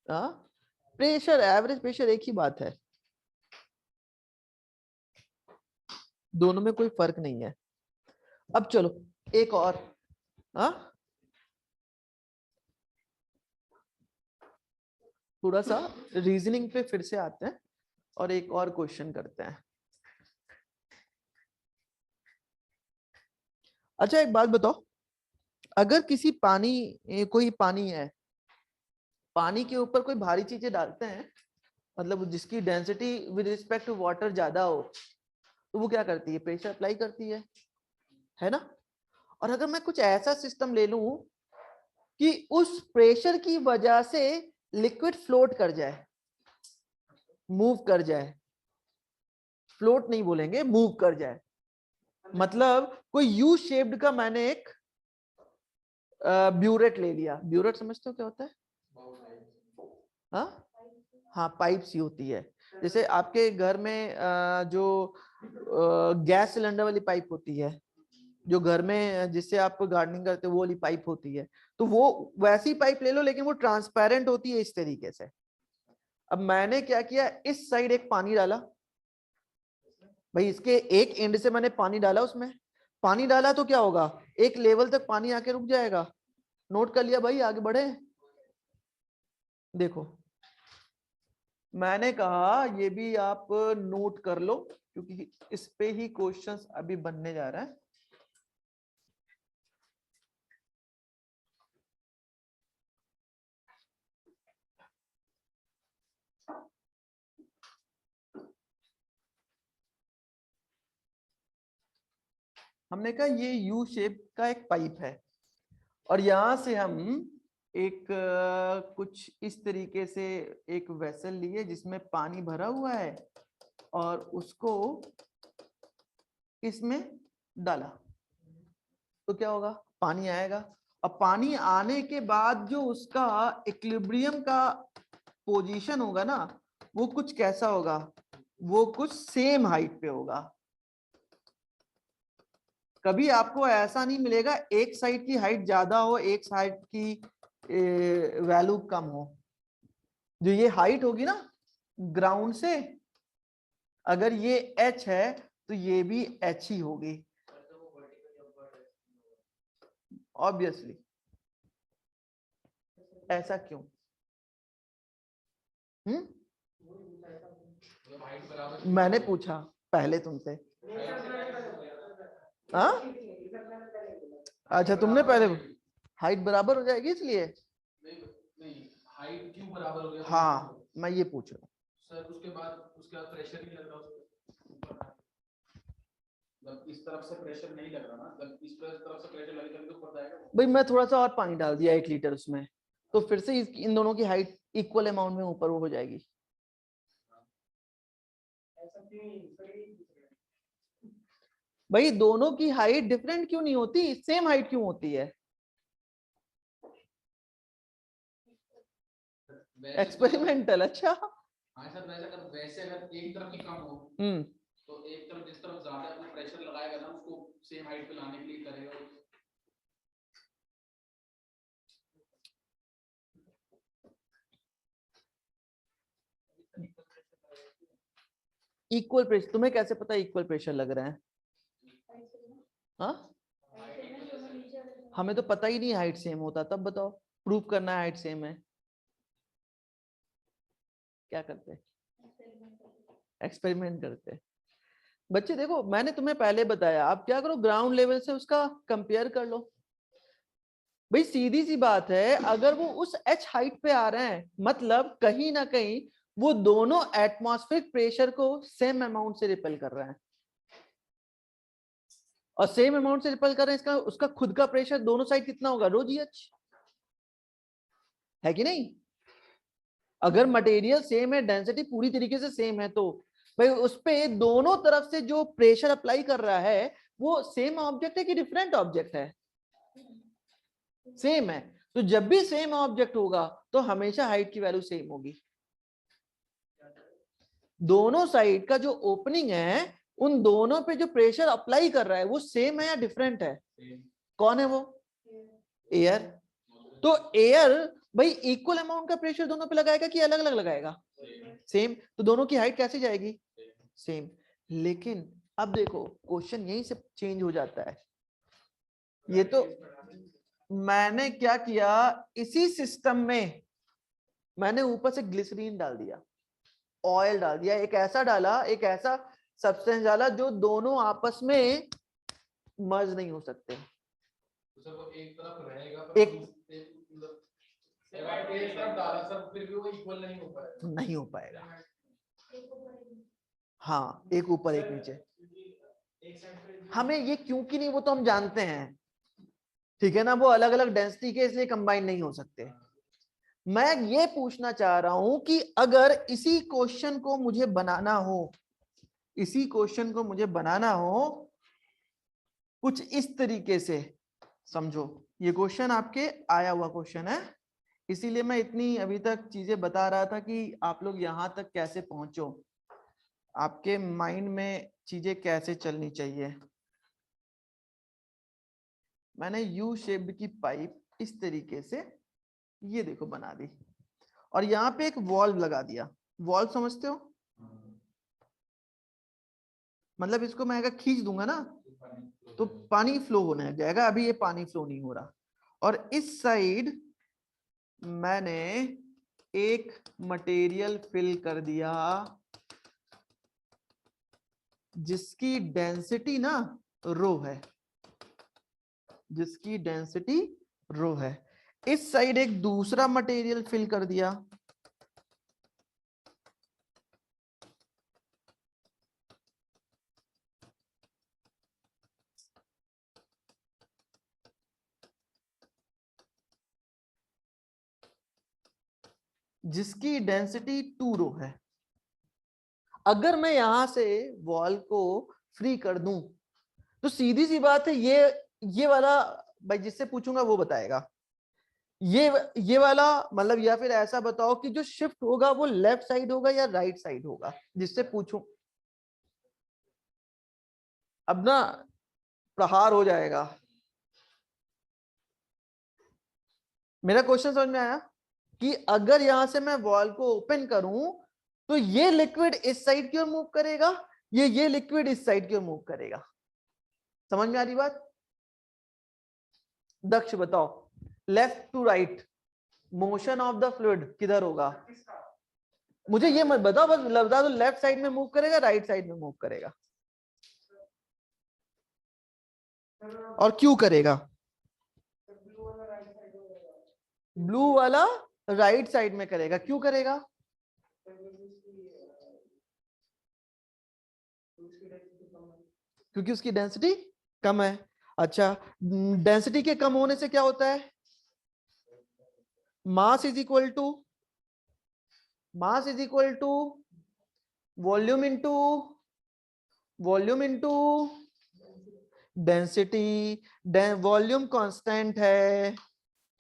S1: Pressure, average pressure एक ही बात है, दोनों में कोई फर्क नहीं है। अब चलो एक और, थोड़ा सा रीजनिंग पे फिर से आते हैं और एक और क्वेश्चन करते हैं। अच्छा एक बात बताओ, अगर किसी पानी, कोई पानी है, पानी के ऊपर कोई भारी चीजें डालते हैं, मतलब जिसकी density with respect to water ज्यादा हो, तो वो क्या करती है? प्रेशर अप्लाई करती है ना? और अगर मैं कुछ ऐसा सिस्टम ले लूं कि उस प्रेशर की वजह से लिक्विड फ्लोट कर जाए, मूव कर जाए, फ्लोट नहीं बोलेंगे, मूव कर जाए, मतलब कोई यू शेप्ड का मैंने एक ब्यूरेट ले लिया। ब्यूरेट समझते हो क्या होता है? हाँ, हाँ पाइप सी होती है, जैसे आपके घर में जो गैस सिलेंडर वाली पाइप होती है, जो घर में जिससे आप गार्डनिंग करते हो वो वाली पाइप होती है, तो वो वैसी पाइप ले लो, लेकिन वो ट्रांसपेरेंट होती है इस तरीके से। अब मैंने क्या किया, इस साइड एक पानी डाला, भाई इसके एक एंड से मैंने पानी डाला, उसमें पानी डाला तो क्या होगा, एक लेवल तक पानी आके रुक जाएगा। नोट कर लिया भाई, आगे बढ़े। देखो मैंने कहा ये भी आप नोट कर लो, क्योंकि इस पे ही क्वेश्चंस अभी बनने जा रहा है। हमने कहा ये यू शेप का एक पाइप है और यहां से हम एक कुछ इस तरीके से एक वेसल लिए जिसमें पानी भरा हुआ है और उसको इसमें डाला तो क्या होगा, पानी आएगा। अब पानी आने के बाद जो उसका इक्विलिब्रियम का पोजीशन होगा ना, वो कुछ कैसा होगा, वो कुछ सेम हाइट पे होगा। कभी आपको ऐसा नहीं मिलेगा एक साइड की हाइट ज्यादा हो एक साइड की वैल्यू कम हो। जो ये हाइट होगी ना ग्राउंड से, अगर ये h है तो ये भी h ही होगी ऑब्वियसली। ऐसा क्यों? मैंने पूछा पहले तुमसे। हाँ अच्छा, तुमने पहले हाइट बराबर हो जाएगी इसलिए।
S4: नहीं हाइट क्यों बराबर हो गया?
S1: हाँ मैं ये पूछ रहा हूँ
S4: सर उसके बाद प्रेशर नहीं लग रहा उसके जब इस तरफ से प्रेशर नहीं लग रहा ना, जब इस तरफ से प्रेशर लगेगा तो ऊपर जाएगा।
S1: भाई। मैं थोड़ा सा और पानी डाल दिया 1 लीटर उसमें, तो फिर से इन दोनों की हाइट इक्वल अमाउंट में ऊपर वो हो जाएगी। भाई दोनों की हाइट डिफरेंट क्यों नहीं होती, सेम हाइट क्यों होती है? एक्सपेरिमेंटल। अच्छा
S4: हाँ सर, वैसे अगर एक तरफ ही कम हो तो एक तरफ जिस तरफ ज्यादा अपना प्रेशर लगाएगा ना उसको सेम हाइट पे लाने के लिए करेगा।
S1: इक्वल प्रेशर, तुम्हें कैसे पता इक्वल प्रेशर लग रहा है? हाँ हमें तो पता ही नहीं हाइट सेम होता, तब बताओ प्रूव करना है हाइट सेम है, क्या करते? एक्सपेरिमेंट करते। बच्चे देखो मैंने तुम्हें पहले बताया, आप क्या करो ग्राउंड लेवल से उसका कंपेयर कर लो। भाई सीधी सी बात है, अगर वो उस h हाइट पे आ रहे हैं मतलब कहीं ना कहीं वो दोनों एटमॉस्फेरिक प्रेशर को सेम अमाउंट से रिपेल कर रहे हैं, और सेम अमाउंट से रिपेल कर रहे हैं, इसका उसका खुद का प्रेशर दोनों साइड कितना होगा, रो जी एच है कि नहीं? अगर मटेरियल सेम है, डेंसिटी पूरी तरीके से सेम है, तो भाई उस पे दोनों तरफ से जो प्रेशर अप्लाई कर रहा है वो सेम ऑब्जेक्ट है कि डिफरेंट ऑब्जेक्ट है? सेम है। तो जब भी सेम ऑब्जेक्ट होगा तो हमेशा हाइट की वैल्यू सेम होगी। दोनों साइड का जो ओपनिंग है उन दोनों पे जो प्रेशर अप्लाई कर रहा है वो सेम है या डिफरेंट है? कौन है वो? एयर। तो एयर भाई इक्वल अमाउंट का प्रेशर दोनों पे लगाएगा कि अलग अलग लगाएगा? सेम। तो दोनों की हाइट कैसे जाएगी? सेम। लेकिन अब देखो क्वेश्चन यहीं से चेंज हो जाता है। ये तो मैंने क्या किया, इसी सिस्टम में मैंने ऊपर से ग्लिसरीन डाल दिया, ऑयल डाल दिया, एक ऐसा डाला, एक ऐसा सब्सटेंस डाला जो दोनों आपस में मर्ज नहीं हो सकते।
S4: तो सर वो एक तरफ रहेगा
S1: एक
S4: तरफ डाला सर फिर भी वो इक्वल नहीं हो पाएगा।
S1: नहीं हो पाएगा। हाँ एक ऊपर एक नीचे। हमें ये क्यों कि नहीं वो तो हम जानते हैं, ठीक है ना, वो अलग अलग डेंसिटी के इसलिए कंबाइन नहीं हो सकते। मैं ये पूछना चाह रहा हूं कि अगर इसी क्वेश्चन को मुझे बनाना हो, इसी क्वेश्चन को मुझे बनाना हो कुछ इस तरीके से, समझो ये क्वेश्चन आपके आया हुआ क्वेश्चन है, इसीलिए मैं इतनी अभी तक चीजें बता रहा था कि आप लोग यहां तक कैसे पहुंचो, आपके माइंड में चीजें कैसे चलनी चाहिए। मैंने यू शेप की पाइप इस तरीके से ये देखो बना दी और यहाँ पे एक वॉल्व लगा दिया। वॉल्व समझते हो? मतलब इसको मैं अगर खींच दूंगा ना तो पानी फ्लो होने जाएगा, अभी ये पानी फ्लो नहीं हो रहा। और इस साइड मैंने एक मटेरियल फिल कर दिया जिसकी डेंसिटी ना रो है, जिसकी डेंसिटी रो है। इस साइड एक दूसरा मटेरियल फिल कर दिया जिसकी डेंसिटी 2 रो है। अगर मैं यहां से वॉल को फ्री कर दूं तो सीधी सी बात है, ये वाला भाई जिससे पूछूंगा वो बताएगा। ये वाला मतलब, या फिर ऐसा बताओ कि जो शिफ्ट होगा वो लेफ्ट साइड होगा या राइट साइड होगा, जिससे पूछूं। अब ना प्रहार हो जाएगा। मेरा क्वेश्चन समझ में आया कि अगर यहां से मैं वॉल को ओपन करूं तो ये लिक्विड इस साइड की ओर मूव करेगा, ये लिक्विड इस साइड की ओर मूव करेगा। समझ में आ रही बात? दक्ष बताओ, left to right motion of the fluid किधर होगा? मुझे ये मत बताओ, बस बता दो लेफ्ट साइड में मूव करेगा राइट साइड में मूव करेगा, और क्यों करेगा? ब्लू वाला राइट साइड में करेगा, क्यों करेगा? क्योंकि उसकी डेंसिटी कम है। अच्छा, डेंसिटी के कम होने से क्या होता है? Mass is equal to volume into density. Volume constant है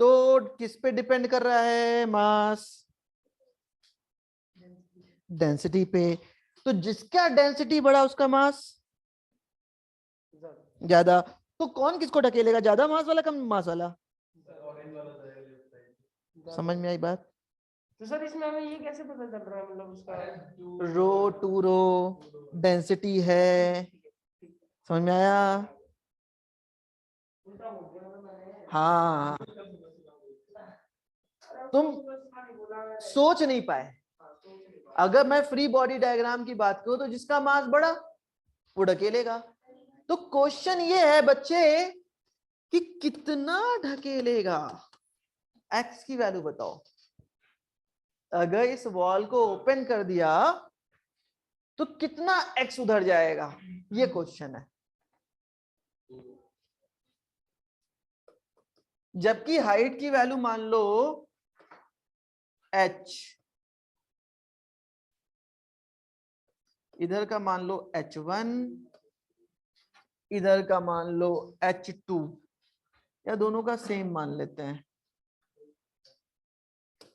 S1: तो किस पे डिपेंड कर रहा है मास? डेंसिटी पे। तो जिसका डेंसिटी बढ़ा उसका मास ज्यादा। तो कौन किसको ढकेलेगा, ज्यादा मास वाला कम मास वाला? समझ में आई बात?
S5: तो सर इसमें हमें ये कैसे पता चल रहा है, मतलब उसका
S1: रो टू रो डेंसिटी है। समझ में आया?
S5: उल्टा हो गया मतलब मैंने।
S1: हाँ, तुम सोच नहीं पाए। अगर मैं फ्री बॉडी डायग्राम की बात करूं तो जिसका मास बढ़ा वो ढकेलेगा। तो क्वेश्चन ये है बच्चे कि कितना ढकेलेगा। एक्स की वैल्यू बताओ। अगर इस वॉल को ओपन कर दिया तो कितना एक्स उधर जाएगा, ये क्वेश्चन है। जबकि हाइट की वैल्यू मान लो h, इधर का मान लो h1, इधर का मान लो h2, या दोनों का सेम मान लेते हैं।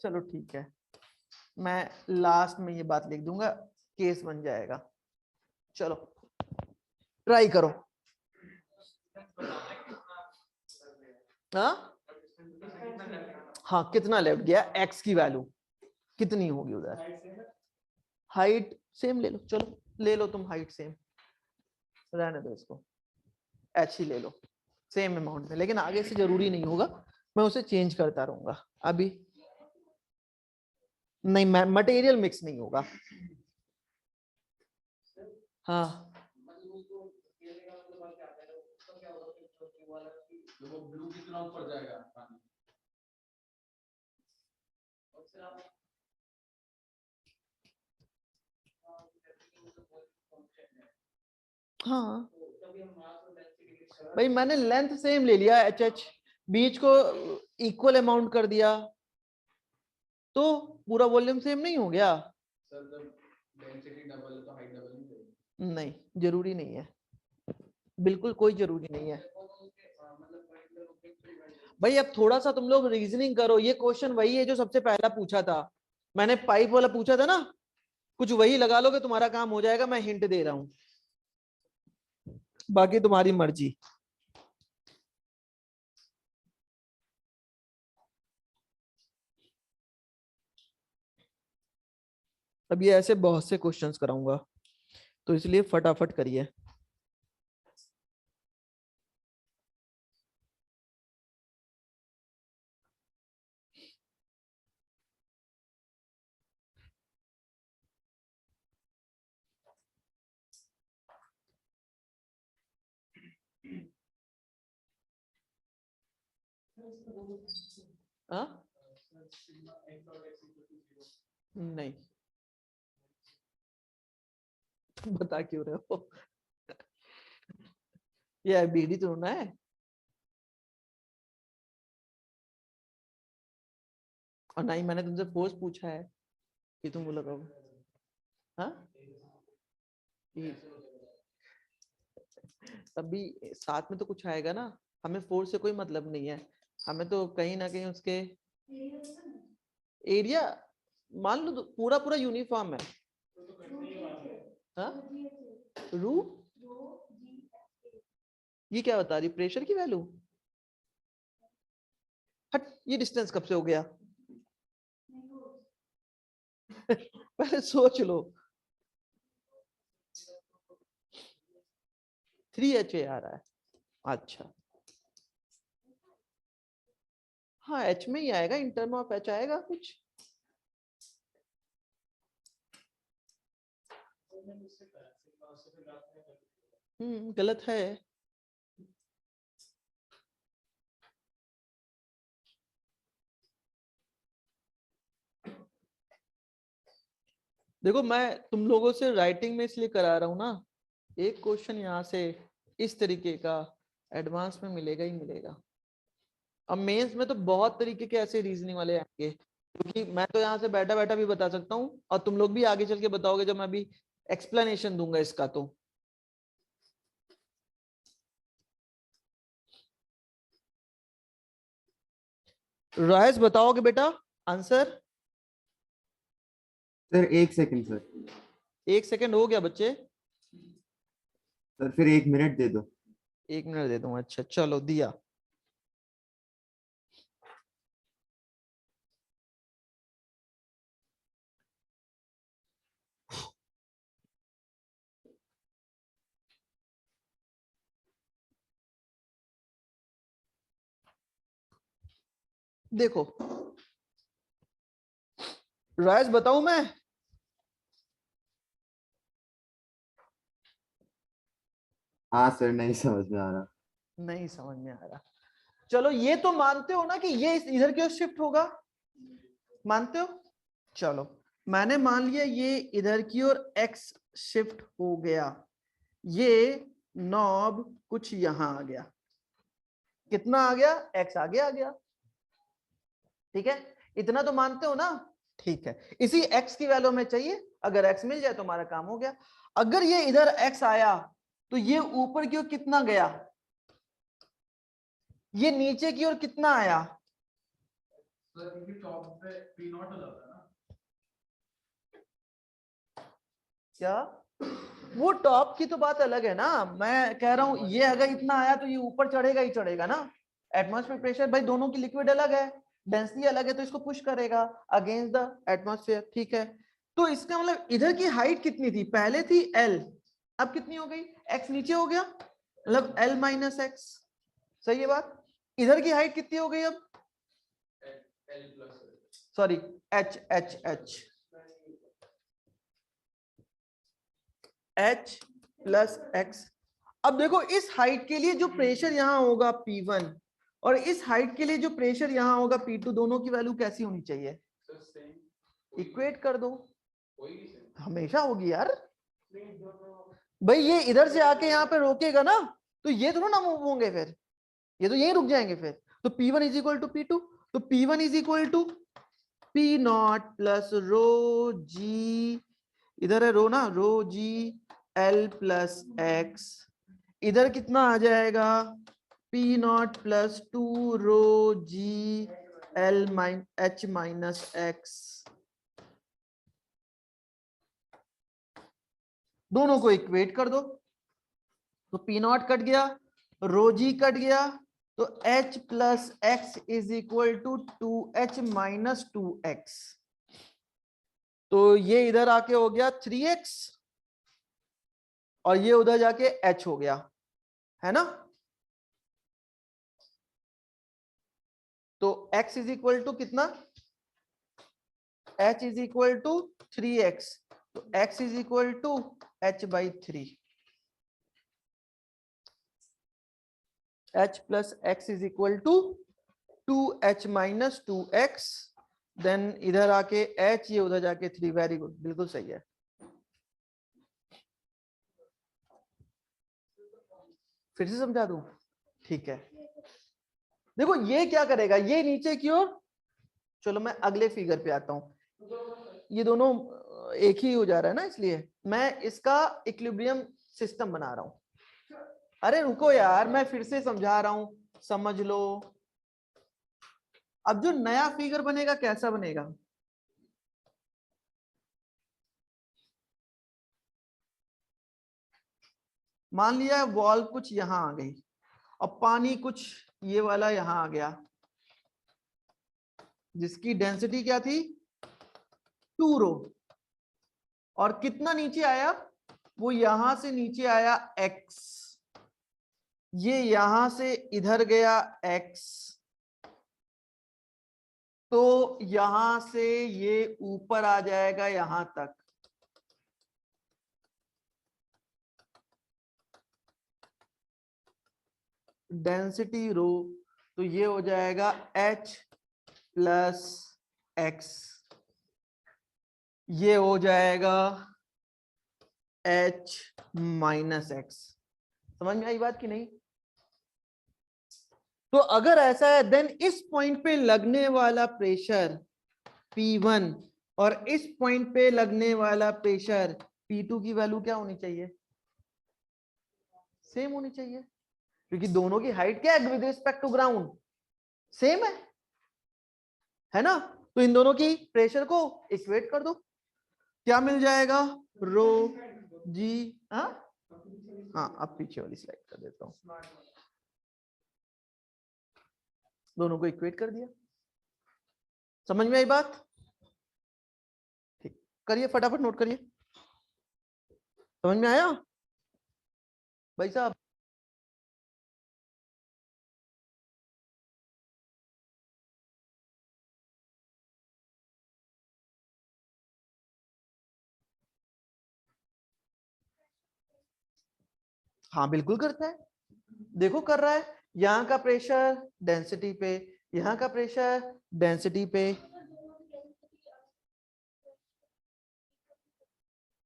S1: चलो ठीक है, मैं लास्ट में ये बात लिख दूंगा, केस बन जाएगा। चलो ट्राई करो। हाँ, कितना लेफ्ट गया, एक्स की वैल्यू कितनी होगी उधर? हाइट सेम ले लो, चलो ले लो तुम हाइट सेम, रहने दो इसको, एच ही ले लो सेम अमाउंट में, लेकिन आगे से जरूरी नहीं होगा, मैं उसे चेंज करता रहूंगा। अभी नहीं, मटेरियल मिक्स नहीं होगा। हाँ
S4: वो ब्लू कितना ऊपर जाएगा पानी?
S1: हाँ भाई, मैंने लेंथ सेम ले लिया, एच एच, बीच को इक्वल अमाउंट कर दिया तो पूरा वॉल्यूम सेम नहीं हो गया?
S4: सर जब डेंसिटी डबल है तो हाइट डबल नहीं चाहिए?
S1: नहीं, जरूरी नहीं है, बिल्कुल कोई जरूरी नहीं है भाई। अब थोड़ा सा तुम लोग रीजनिंग करो, ये क्वेश्चन वही है जो सबसे पहला पूछा था मैंने, पाइप वाला पूछा था ना, कुछ वही लगा लोगे तुम्हारा काम हो जाएगा, मैं हिंट दे रहा हूं, बाकी तुम्हारी मर्जी। अब ये ऐसे बहुत से क्वेश्चंस कराऊंगा तो इसलिए फटाफट करिए। हाँ नहीं, बता क्यों रहे हो? ये बीड़ी तो होना है। और ना ही मैंने तुमसे फोर्स पूछा है कि तुम वो लगाओ। हाँ तभी साथ में तो कुछ आएगा ना, हमें फोर्स से कोई मतलब नहीं है, हमें तो कहीं ना कहीं उसके एरिया मान लो तो पूरा पूरा यूनिफॉर्म है। हाँ रू ये क्या बता रही, प्रेशर की वैल्यू? हट, ये डिस्टेंस कब से हो गया? पहले सोच लो। 3HA आ रहा है, अच्छा हाँ H में ही आएगा, इन टर्म ऑफ H आएगा कुछ। गलत है। देखो मैं तुम लोगों से राइटिंग में इसलिए करा रहा हूं ना, एक क्वेश्चन यहाँ से इस तरीके का एडवांस में मिलेगा ही मिलेगा। अब मेंस में तो बहुत तरीके के ऐसे रीजनिंग वाले आएंगे, क्योंकि मैं तो यहाँ से बैठा बैठा भी बता सकता हूँ और तुम लोग भी आगे चल के बताओगे जब मैं अभी एक्सप्लेनेशन दूंगा इसका। तो रायस बताओगे बेटा answer?
S2: Sir 1 second sir.
S1: 1 second हो गया बच्चे?
S2: सर फिर 1 मिनट दे दो।
S1: 1 मिनट दे दूंगा, अच्छा चलो दिया। देखो रायस बताऊं मैं?
S2: हाँ सर नहीं समझ में आ रहा।
S1: नहीं समझ में आ रहा। चलो ये तो मानते हो ना कि ये इधर की ओर शिफ्ट होगा, मानते हो? चलो मैंने मान लिया ये इधर की ओर x शिफ्ट हो गया, ये नॉब कुछ यहां आ गया, कितना आ गया? x आगे आ गया, ठीक है? इतना तो मानते हो ना? ठीक है, इसी x की वैल्यू हमें चाहिए, अगर x मिल जाए तो हमारा काम हो गया। अगर ये इधर x आया तो ये ऊपर की ओर कितना गया, ये नीचे की ओर कितना आया?
S4: सर क्योंकि टॉप पे P नॉट हो जाता है ना।
S1: क्या वो टॉप की तो बात अलग है ना, मैं कह रहा हूं ये अगर इतना आया तो ये ऊपर चढ़ेगा ही चढ़ेगा ना। एटमॉस्फेयर प्रेशर भाई दोनों की लिक्विड अलग है, डेंसिटी अलग है, तो इसको पुश करेगा अगेंस्ट द एटमॉस्फेयर, ठीक है? तो इसका मतलब इधर की हाइट कितनी थी? पहले थी L, अब कितनी हो गई? x नीचे हो गया, मतलब L माइनस एक्स, सही है बात? इधर की हाइट कितनी हो गई अब? Sorry H H H H plus x. अब देखो इस हाइट के लिए जो प्रेशर यहां होगा P1 और इस हाइट के लिए जो प्रेशर यहां होगा P2, दोनों की वैल्यू कैसी होनी चाहिए? इक्वेट कर दो, हमेशा होगी यार। भाई ये इधर से आके यहाँ पे रोकेगा ना, तो ये तो ना मूव होंगे, फिर ये तो यही रुक जाएंगे फिर। तो P1 is equal to P2, तो P1 is equal to P naught plus rho g, इधर है रो ना, rho g L plus x, इधर कितना आ जाएगा? P naught plus 2 rho g L H minus x. दोनों को इक्वेट कर दो, तो P नॉट कट गया, रो जी कट गया, तो H plus x is equal to 2H minus 2x। तो ये इधर आके हो गया 3x और ये उधर जाके h हो गया, है ना? तो x इज इक्वल टू कितना? h is equal to 3x, तो x is equal to h by 3। h plus x is equal to 2h minus 2x, then इधर आके h, ये उधर जाके 3। वेरी गुड, बिल्कुल सही है। फिर से समझा दूं? ठीक है, देखो ये क्या करेगा, ये नीचे की ओर चलो मैं अगले फिगर पे आता हूं, ये दोनों एक ही हो जा रहा है ना, इसलिए मैं इसका इक्विलिब्रियम सिस्टम बना रहा हूं। अरे रुको यार, मैं फिर से समझा रहा हूं, समझ लो। अब जो नया फिगर बनेगा कैसा बनेगा, मान लिया वॉल कुछ यहां आ गई और पानी कुछ ये वाला यहां आ गया, जिसकी डेंसिटी क्या थी 2 रो, और कितना नीचे आया, वो यहां से नीचे आया x, ये यहां से इधर गया x, तो यहां से ये ऊपर आ जाएगा यहां तक। डेंसिटी रो, तो ये हो जाएगा h प्लस x, ये हो जाएगा h माइनस x। समझ में आई बात कि नहीं? तो अगर ऐसा है, देन इस पॉइंट पे लगने वाला प्रेशर P1 और इस पॉइंट पे लगने वाला प्रेशर P2 की वैल्यू क्या होनी चाहिए, सेम होनी चाहिए, क्योंकि दोनों की हाइट क्या है with respect to ground, same है ना। तो इन दोनों की प्रेशर को इक्वेट कर दो, क्या मिल जाएगा, रो जी। हाँ अब पीछे वाली स्लाइड कर देता हूं, दोनों को इक्वेट कर दिया। समझ में आई बात? ठीक, करिए फटाफट नोट करिए। समझ में आया भाई साहब? हाँ बिल्कुल करता है, देखो कर रहा है। यहाँ का प्रेशर डेंसिटी पे, यहाँ का प्रेशर डेंसिटी पे,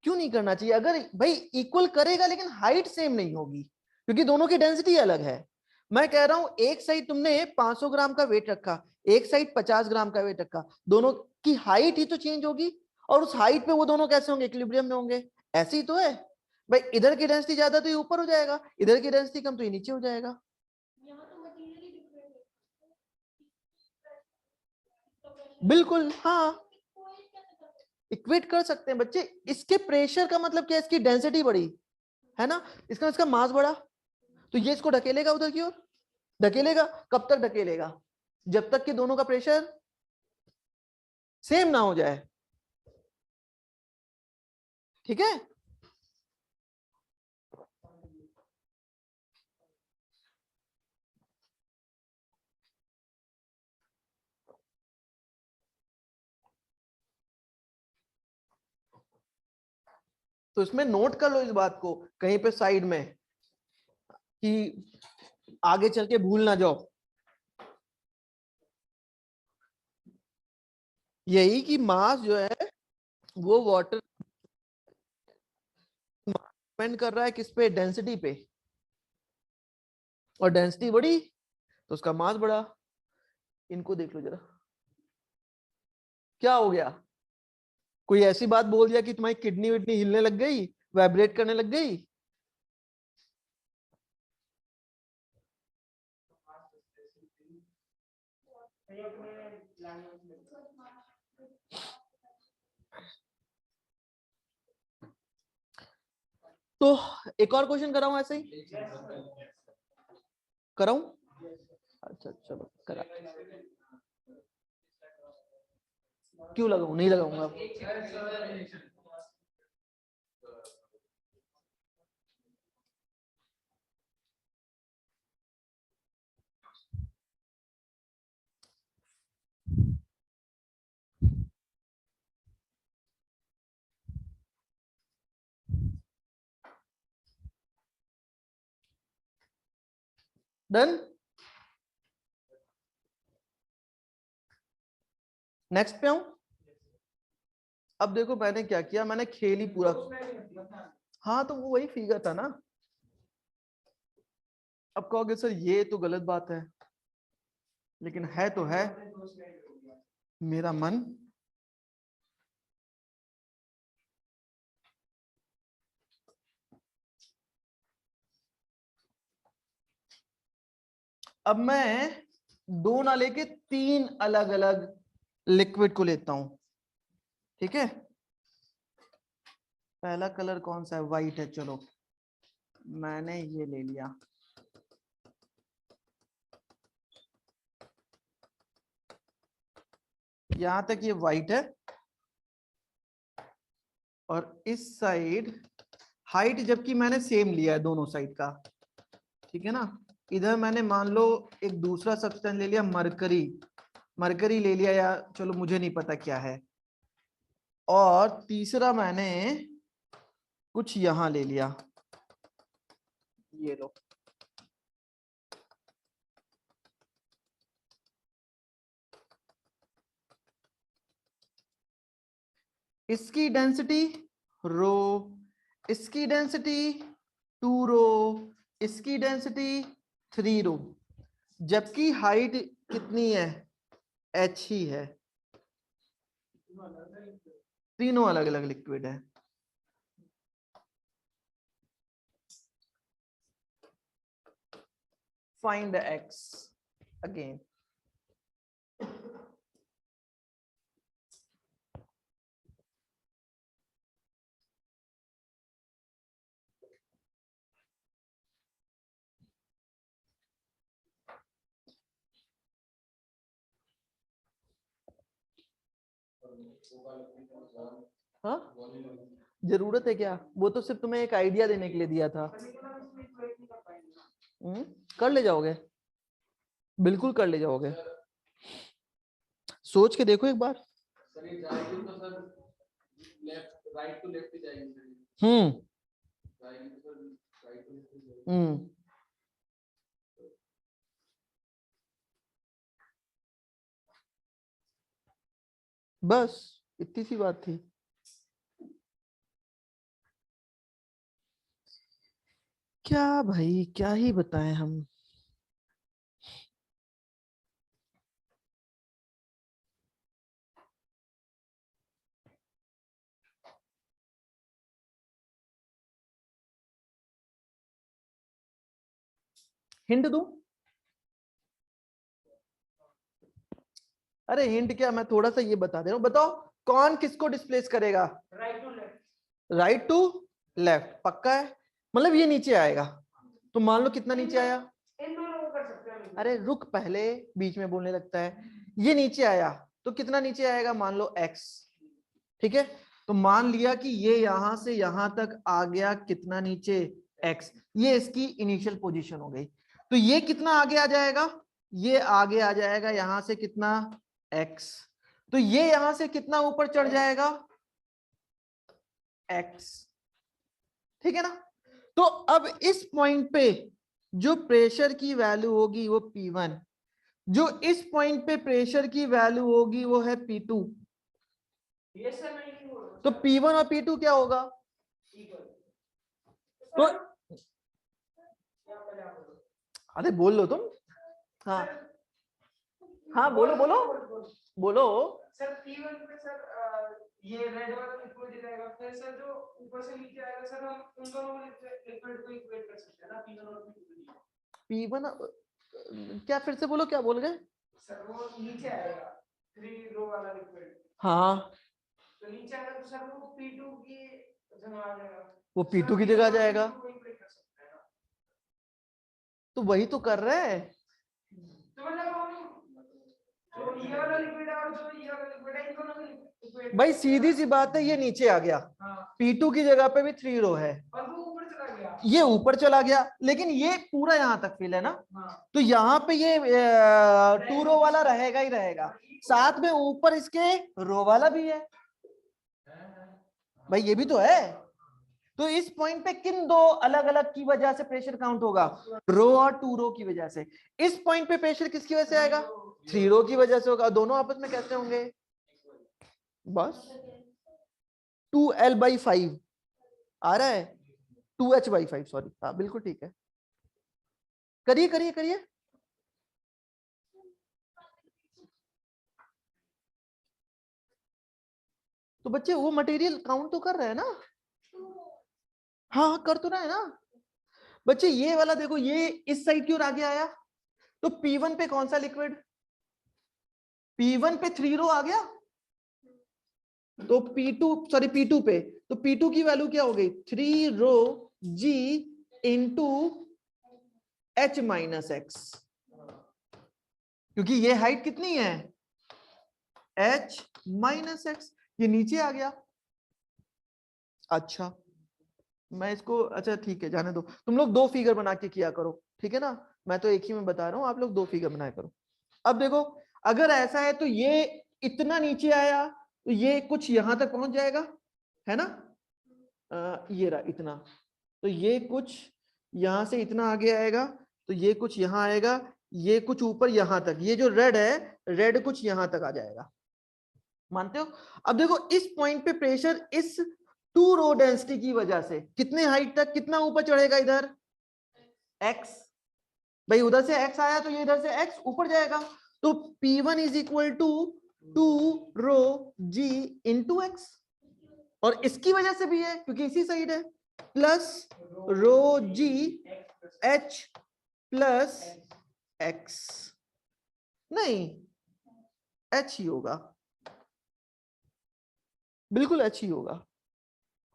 S1: क्यों नहीं करना चाहिए? अगर भाई इक्वल करेगा लेकिन हाइट सेम नहीं होगी, क्योंकि दोनों की डेंसिटी अलग है। मैं कह रहा हूं एक साइड तुमने 500 ग्राम का वेट रखा, एक साइड 50 ग्राम का वेट रखा, दोनों की हाइट ही तो चेंज होगी, और उस हाइट पे वो दोनों कैसे होंगे, इक्विलिब्रियम में होंगे। ऐसे ही तो है भाई, इधर की डेंसिटी ज्यादा तो ये ऊपर हो जाएगा, इधर की डेंसिटी कम तो ये नीचे हो जाएगा। बिल्कुल हाँ, इक्वेट कर सकते हैं बच्चे। इसके प्रेशर का मतलब क्या है, इसकी डेंसिटी बढ़ी है ना, इसका मास बढ़ा, तो ये इसको ढकेलेगा उधर की ओर, ढकेलेगा। कब तक ढकेलेगा, जब तक कि दोनों का प्रेशर सेम ना हो जाए, ठीक है। तो इसमें नोट कर लो इस बात को कहीं पे साइड में, कि आगे चल के भूल ना जाओ। यही कि मास जो है वो वाटर डिपेंड कर रहा है किस पे, डेंसिटी पे, और डेंसिटी बढ़ी तो उसका मास बढ़ा। इनको देख लो जरा, क्या हो गया, कोई ऐसी बात बोल दिया कि तुम्हारी किडनी विडनी हिलने लग गई, वाइब्रेट करने लग गई? तो एक और क्वेश्चन कराऊं ऐसे ही, कराऊं? अच्छा चलो करा, क्यों लगाऊं, नहीं लगाऊंगा अब। डन, नेक्स्ट पे आऊं। अब देखो मैंने क्या किया, मैंने खेल ही पूरा, हाँ तो वो वही फिगर था ना। अब कहोगे सर ये तो गलत बात है, लेकिन है तो है। मेरा मन अब मैं 2 ना लेके 3 अलग अलग लिक्विड को लेता हूं, ठीक है। पहला कलर कौन सा है? वाइट है, चलो मैंने ये ले लिया। यहां तक ये वाइट है और इस साइड हाइट जबकि मैंने सेम लिया है दोनों साइड का, ठीक है ना। इधर मैंने मान लो एक दूसरा सब्सटेंस ले लिया, मरकरी, मरकरी ले लिया, या चलो मुझे नहीं पता क्या है। और तीसरा मैंने कुछ यहां ले लिया, ये लो। इसकी डेंसिटी रो, इसकी डेंसिटी 2 रो, इसकी डेंसिटी 3 रो, जबकि हाइट कितनी है? h ही है। तीनों अलग अलग लिक्विड है। Find the x again. हाँ, जरूरत है क्या? वो तो सिर्फ तुम्हें एक आइडिया देने के लिए दिया था। कर ले जाओगे, बिल्कुल कर ले जाओगे, सोच के देखो एक बार।
S4: सर ये जाएगी तो sir left right to left ही जाएगी सर, जाएगी तो सर राइट टू लेफ्ट ही जाएगी।
S1: बस इतनी सी बात थी। क्या भाई, क्या ही बताएं हम। हिंट दूं? अरे हिंट क्या, मैं थोड़ा सा ये बता दे रहा हूं। बताओ कौन किसको डिस्प्लेस करेगा?
S5: Right to left.
S1: Right to left, पक्का है? मतलब ये नीचे आएगा, तो मान लो कितना नीचे आया?
S5: इन दोनों को कर सकते हैं।
S1: अरे रुक, पहले बीच में बोलने लगता है। ये नीचे आया तो कितना नीचे आएगा? मान लो x, ठीक है। तो मान लिया कि ये यहां से यहां तक आ गया, कितना नीचे? x। ये इसकी इनिशियल पोजीशन हो गई। तो ये कितना आगे आ जाएगा? ये आगे आ जाएगा यहां से कितना? x। तो ये यहां से कितना ऊपर चढ़ जाएगा? x, ठीक है ना। तो अब इस पॉइंट पे जो प्रेशर की वैल्यू होगी वो P1, जो इस पॉइंट पे प्रेशर की वैल्यू होगी वो है P2।
S5: ये सर नहीं हो
S1: तो P1 और P2 क्या होगा? तो अरे बोल लो तुम। हाँ हाँ, बोलो बोलो बोलो।
S5: सर P1 पे सर ये रेड वाला लिक्विड रहेगा, फिर सर जो ऊपर से नीचे आएगा सर हम उन दोनों लिक्विड को इक्वेट कर सकते हैं ना, P1 और
S1: P1 क्या? फिर से बोलो, क्या बोल गए?
S5: सर वो नीचे आएगा 3 रो वाला लिक्विड,
S1: हाँ,
S5: तो नीचे आएगा तो सर वो P2 की जगह आ जाएगा।
S1: वो P2 की जगह आ जाएगा।
S5: तो इक्वेट कर सकते हैं ना।
S1: तो वही तो कर रहे हैं।
S5: तो मतलब हम जो ये वाला लिक्विड है और जो ये वाला लिक्विड है इन दोनों को इक्वेट
S1: भाई सीधी सी बात है, ये नीचे आ गया, P2 की जगह पे भी 3 रो है,
S5: और वो ऊपर चला गया।
S1: ये ऊपर चला गया, लेकिन ये पूरा यहां तक फिल है ना। तो यहाँ पे ये 2 रो वाला रहेगा ही रहेगा, साथ में ऊपर इसके रो वाला भी है भाई, ये भी तो है। तो इस पॉइंट पे किन दो अलग अलग की वजह से प्रेशर काउंट होगा? रो और 2 रो की वजह से। इस पॉइंट पे प्रेशर किसकी वजह से आएगा? 3 रो की वजह से होगा। दोनों आपस में कैसे होंगे? बस 2L/5 आ रहा है, 2H/5, सॉरी। हाँ बिल्कुल ठीक है, करिए करिए करिए। तो बच्चे वो मटेरियल काउंट तो कर रहे हैं ना? हाँ कर तो रहे हैं ना बच्चे। ये वाला देखो, ये इस साइड की ओर आगे आया, तो P1 पे कौन सा लिक्विड? P1 पे 3 रो आ गया, तो P2 पे, तो P2 की वैल्यू क्या हो गई? 3 रो G into H minus x, क्योंकि ये हाइट कितनी है? H माइनस एक्स, ये नीचे आ गया। अच्छा मैं इसको, अच्छा ठीक है जाने दो, तुम लोग दो फिगर बना के किया करो, ठीक है ना? मैं तो एक ही में बता रहा हूं, आप लोग दो फिगर बनाया करो। अब देखो, अगर ऐसा है तो ये इतना नीचे आया तो ये कुछ यहां तक पहुंच जाएगा, है ना? ये रहा इतना, तो ये कुछ यहां से इतना आगे आएगा, तो ये कुछ यहां आएगा, ये कुछ ऊपर यहां तक, ये जो रेड है, रेड कुछ यहां तक आ जाएगा। मानते हो? अब देखो इस पॉइंट पे प्रेशर इस 2 रो डेंसिटी की वजह से कितने हाइट तक, कितना ऊपर चढ़ेगा? इधर x, भाई उधर से x आया तो ये इधर से x ऊपर जाएगा, तो P1 is equal to 2 rho G into x, और इसकी वजह से भी है क्योंकि इसी साइड है, प्लस रो G H प्लस x, नहीं H ही होगा, बिल्कुल H ही होगा,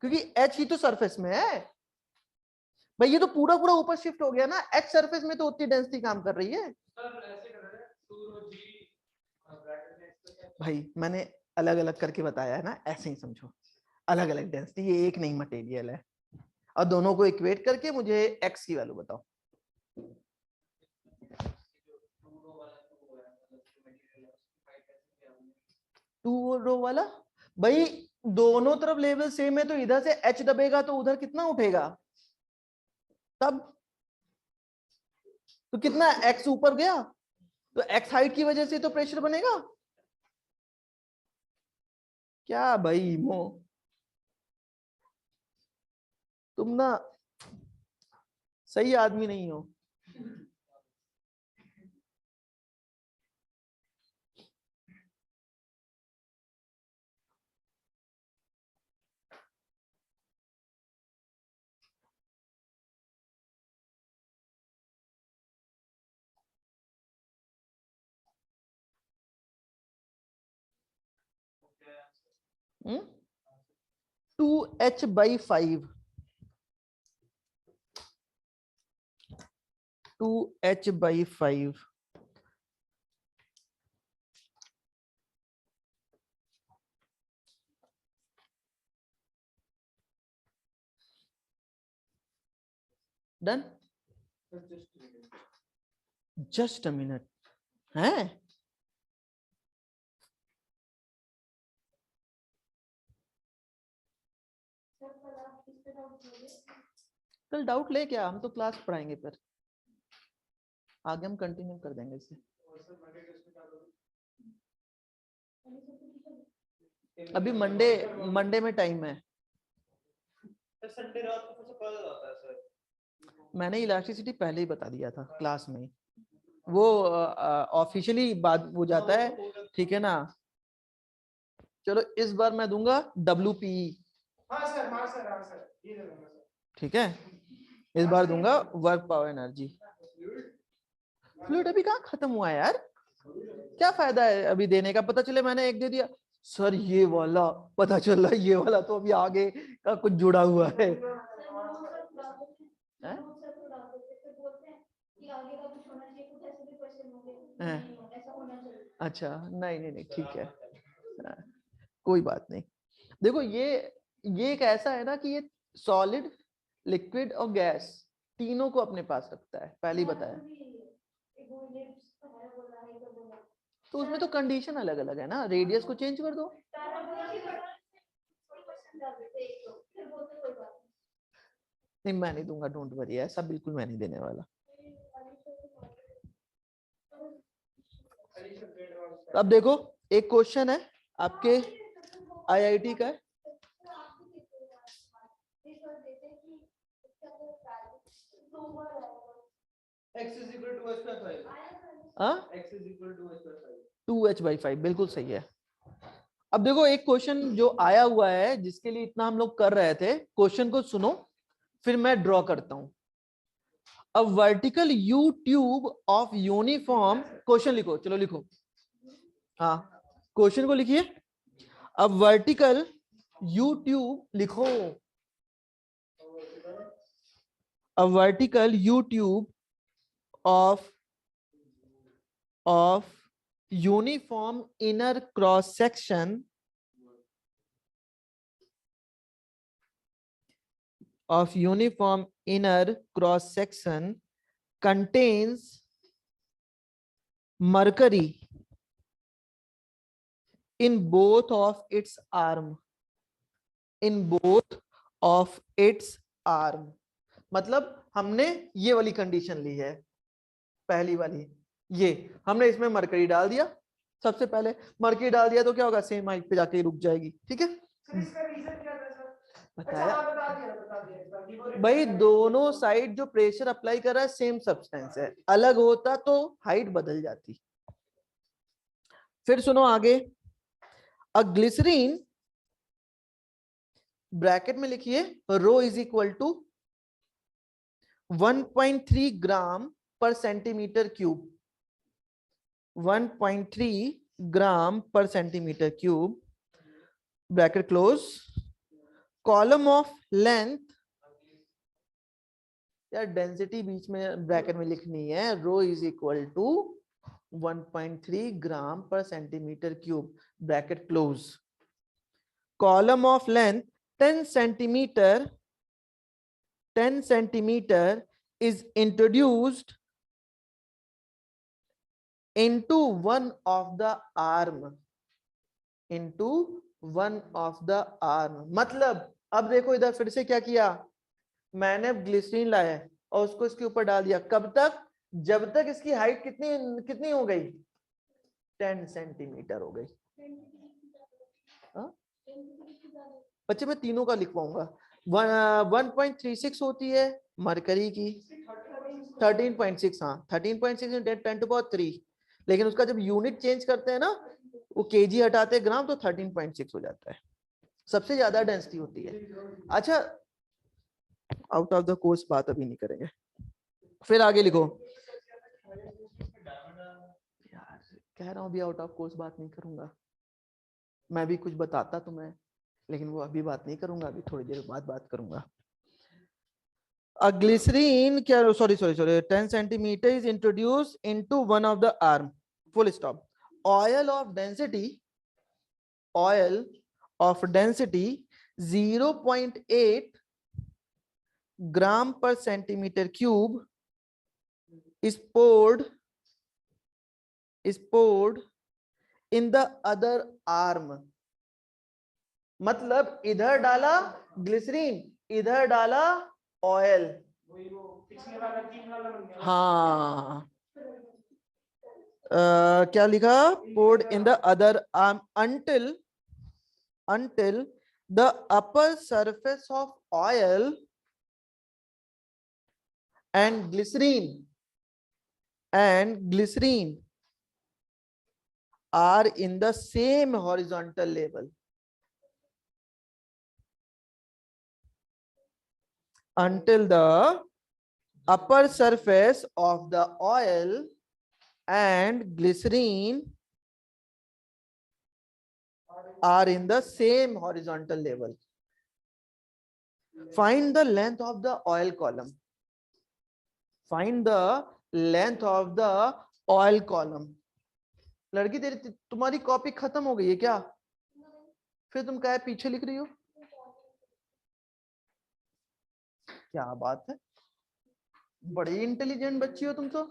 S1: क्योंकि H ही तो सरफेस में है भाई। ये तो पूरा पूरा ऊपर शिफ्ट हो गया ना, H सरफेस में तो उतनी डेंसिटी काम कर रही है भाई। मैंने अलग अलग करके बताया है ना, ऐसे ही समझो, अलग अलग डेंसिटी, ये एक नहीं मटेरियल है, और दोनों को इक्वेट करके मुझे x की वैल्यू बताओ। 2 रो वाला भाई, दोनों तरफ लेवल सेम है, तो इधर से h दबेगा तो उधर कितना उठेगा? तब तो कितना x ऊपर गया, तो x हाइट की वजह से तो प्रेशर बनेगा। क्या भाई मो, तुम ना सही आदमी नहीं हो। हम्म 2h/5, 2h/5 done. Just a minute है, कल डाउट ले क्या, हम तो क्लास पढ़ाएंगे, फिर आगे हम कंटिन्यू कर देंगे इसे। अभी मंडे में टाइम है।
S3: संडे रात को सबसे पहले आता है सर।
S1: मैंने इलास्टिसिटी पहले ही बता दिया था क्लास में ही, वो ऑफिशियली बात हो जाता है, ठीक है ना? चलो इस बार मैं दूंगा WPE,
S5: हाँ सर हाँ सर हाँ सर, ये दे दूंगा सर।
S1: ठीक है? इस बार दूंगा वर्क पावर एनर्जी। फ्लूइड अभी कहाँ खत्म हुआ है यार, क्या फायदा है अभी देने का? पता चले मैंने एक दे दिया सर ये वाला, पता चल रहा ये वाला तो अभी आगे का कुछ जुड़ा हुआ है। हैं? हैं? अच्छा नहीं नहीं नहीं ठीक है, हाँ, कोई बात नहीं। देखो ये एक ऐसा है ना कि ये सॉलिड, लिक्विड और गैस तीनों को अपने पास रखता है, पहले ही बताया। तो उसमें तो कंडीशन अलग अलग है ना, रेडियस को चेंज कर दो। नहीं मैं नहीं दूंगा, डोंट वरी, ऐसा बिल्कुल मैं नहीं देने वाला। अब देखो एक क्वेश्चन है आपके IIT का है,
S3: x is equal to h/5,
S1: हाँ
S3: x is equal to h/5।
S1: 2h/5 बिल्कुल सही है। अब देखो एक क्वेश्चन जो आया हुआ है जिसके लिए इतना हम लोग कर रहे थे, क्वेश्चन को सुनो फिर मैं ड्रॉ करता हूं। A vertical you tube of uniform, question लिखो, चलो लिखो, हाँ क्वेश्चन को लिखिए। अ वर्टिकल यू ट्यूब लिखो, a vertical you tube of uniform inner cross section of uniform inner cross section contains mercury in both of its arm, in both of its arm। मतलब हमने ये वाली condition ली है, पहली वाली, ये हमने इसमें मरकरी डाल दिया, सबसे पहले मरकरी डाल दिया तो क्या होगा, सेम हाइट पे जाके रुक जाएगी, ठीक है।
S5: सर इसका रीजन क्या था सर?
S1: बताया
S5: अच्छा, हाँ, बता दिया
S1: भाई, दोनों साइड जो प्रेशर अप्लाई कर रहा है सेम सब्सटेंस है, अलग होता तो हाइट बदल जाती। फिर सुनो आगे, अ ग्लिसरीन, ब्रैकेट में लिखिए, रो इज इक्वल टू 1.3 ग्राम पर सेंटीमीटर क्यूब, 1.3 ग्राम पर centimetre cube, bracket close, column of length, यार डेंसिटी बीच में ब्रैकेट में लिखनी है, रो इज इक्वल टू 1.3 ग्राम पर centimetre cube, bracket close, column of length 10 centimetre, 10 centimeter is introduced into one of the arm, into one of the arm। मतलब अब देखो इधर फिर से क्या किया, मैंने ग्लिसरीन लाया और उसको इसके ऊपर डाल दिया, कब तक, जब तक इसकी हाइट कितनी कितनी हो गई, 10 सेंटीमीटर हो गई। बच्चे मैं तीनों का लिखवाऊंगा। 1.36 होती है मरकरी की, 13.6, हाँ 13.6 × 10⁻3, लेकिन उसका जब यूनिट चेंज करते हैं ना, वो केजी हटाते हैं ग्राम, तो 13.6 हो जाता है, सबसे ज्यादा डेंसिटी होती है। अच्छा, आउट ऑफ द कोर्स बात अभी नहीं करेंगे, फिर आगे लिखो। यार कह रहा हूं अभी आउट ऑफ कोर्स बात नहीं करूंगा, मैं भी कुछ बताता तुम्हें, लेकिन वो अभी बात नहीं करूंगा, अभी थोड़ी देर बाद बात करूंगा। A glycerine, क्या, sorry 10 centimeter is introduced into one of the arm, full stop। Oil of density 0.8 gram per centimeter cube is poured in the other arm। मतलब इधर डाला ग्लिसरीन, इधर डाला ऑयल,
S5: वही वो पिछले वाला 3 वाला बन गया।
S1: हाँ क्या लिखा, poured in the other arm until the upper surface of oil and glycerine are in the same horizontal level, until the upper surface of the oil and glycerine are in the same horizontal level। Find the length of the oil column, find the length of the oil column। लड़की तेरी तुम्हारी copy खत्म हो गई है क्या, फिर तुम क्या पीछे लिख रही हो, क्या बात है, बड़ी इंटेलिजेंट बच्ची हो तुम तो।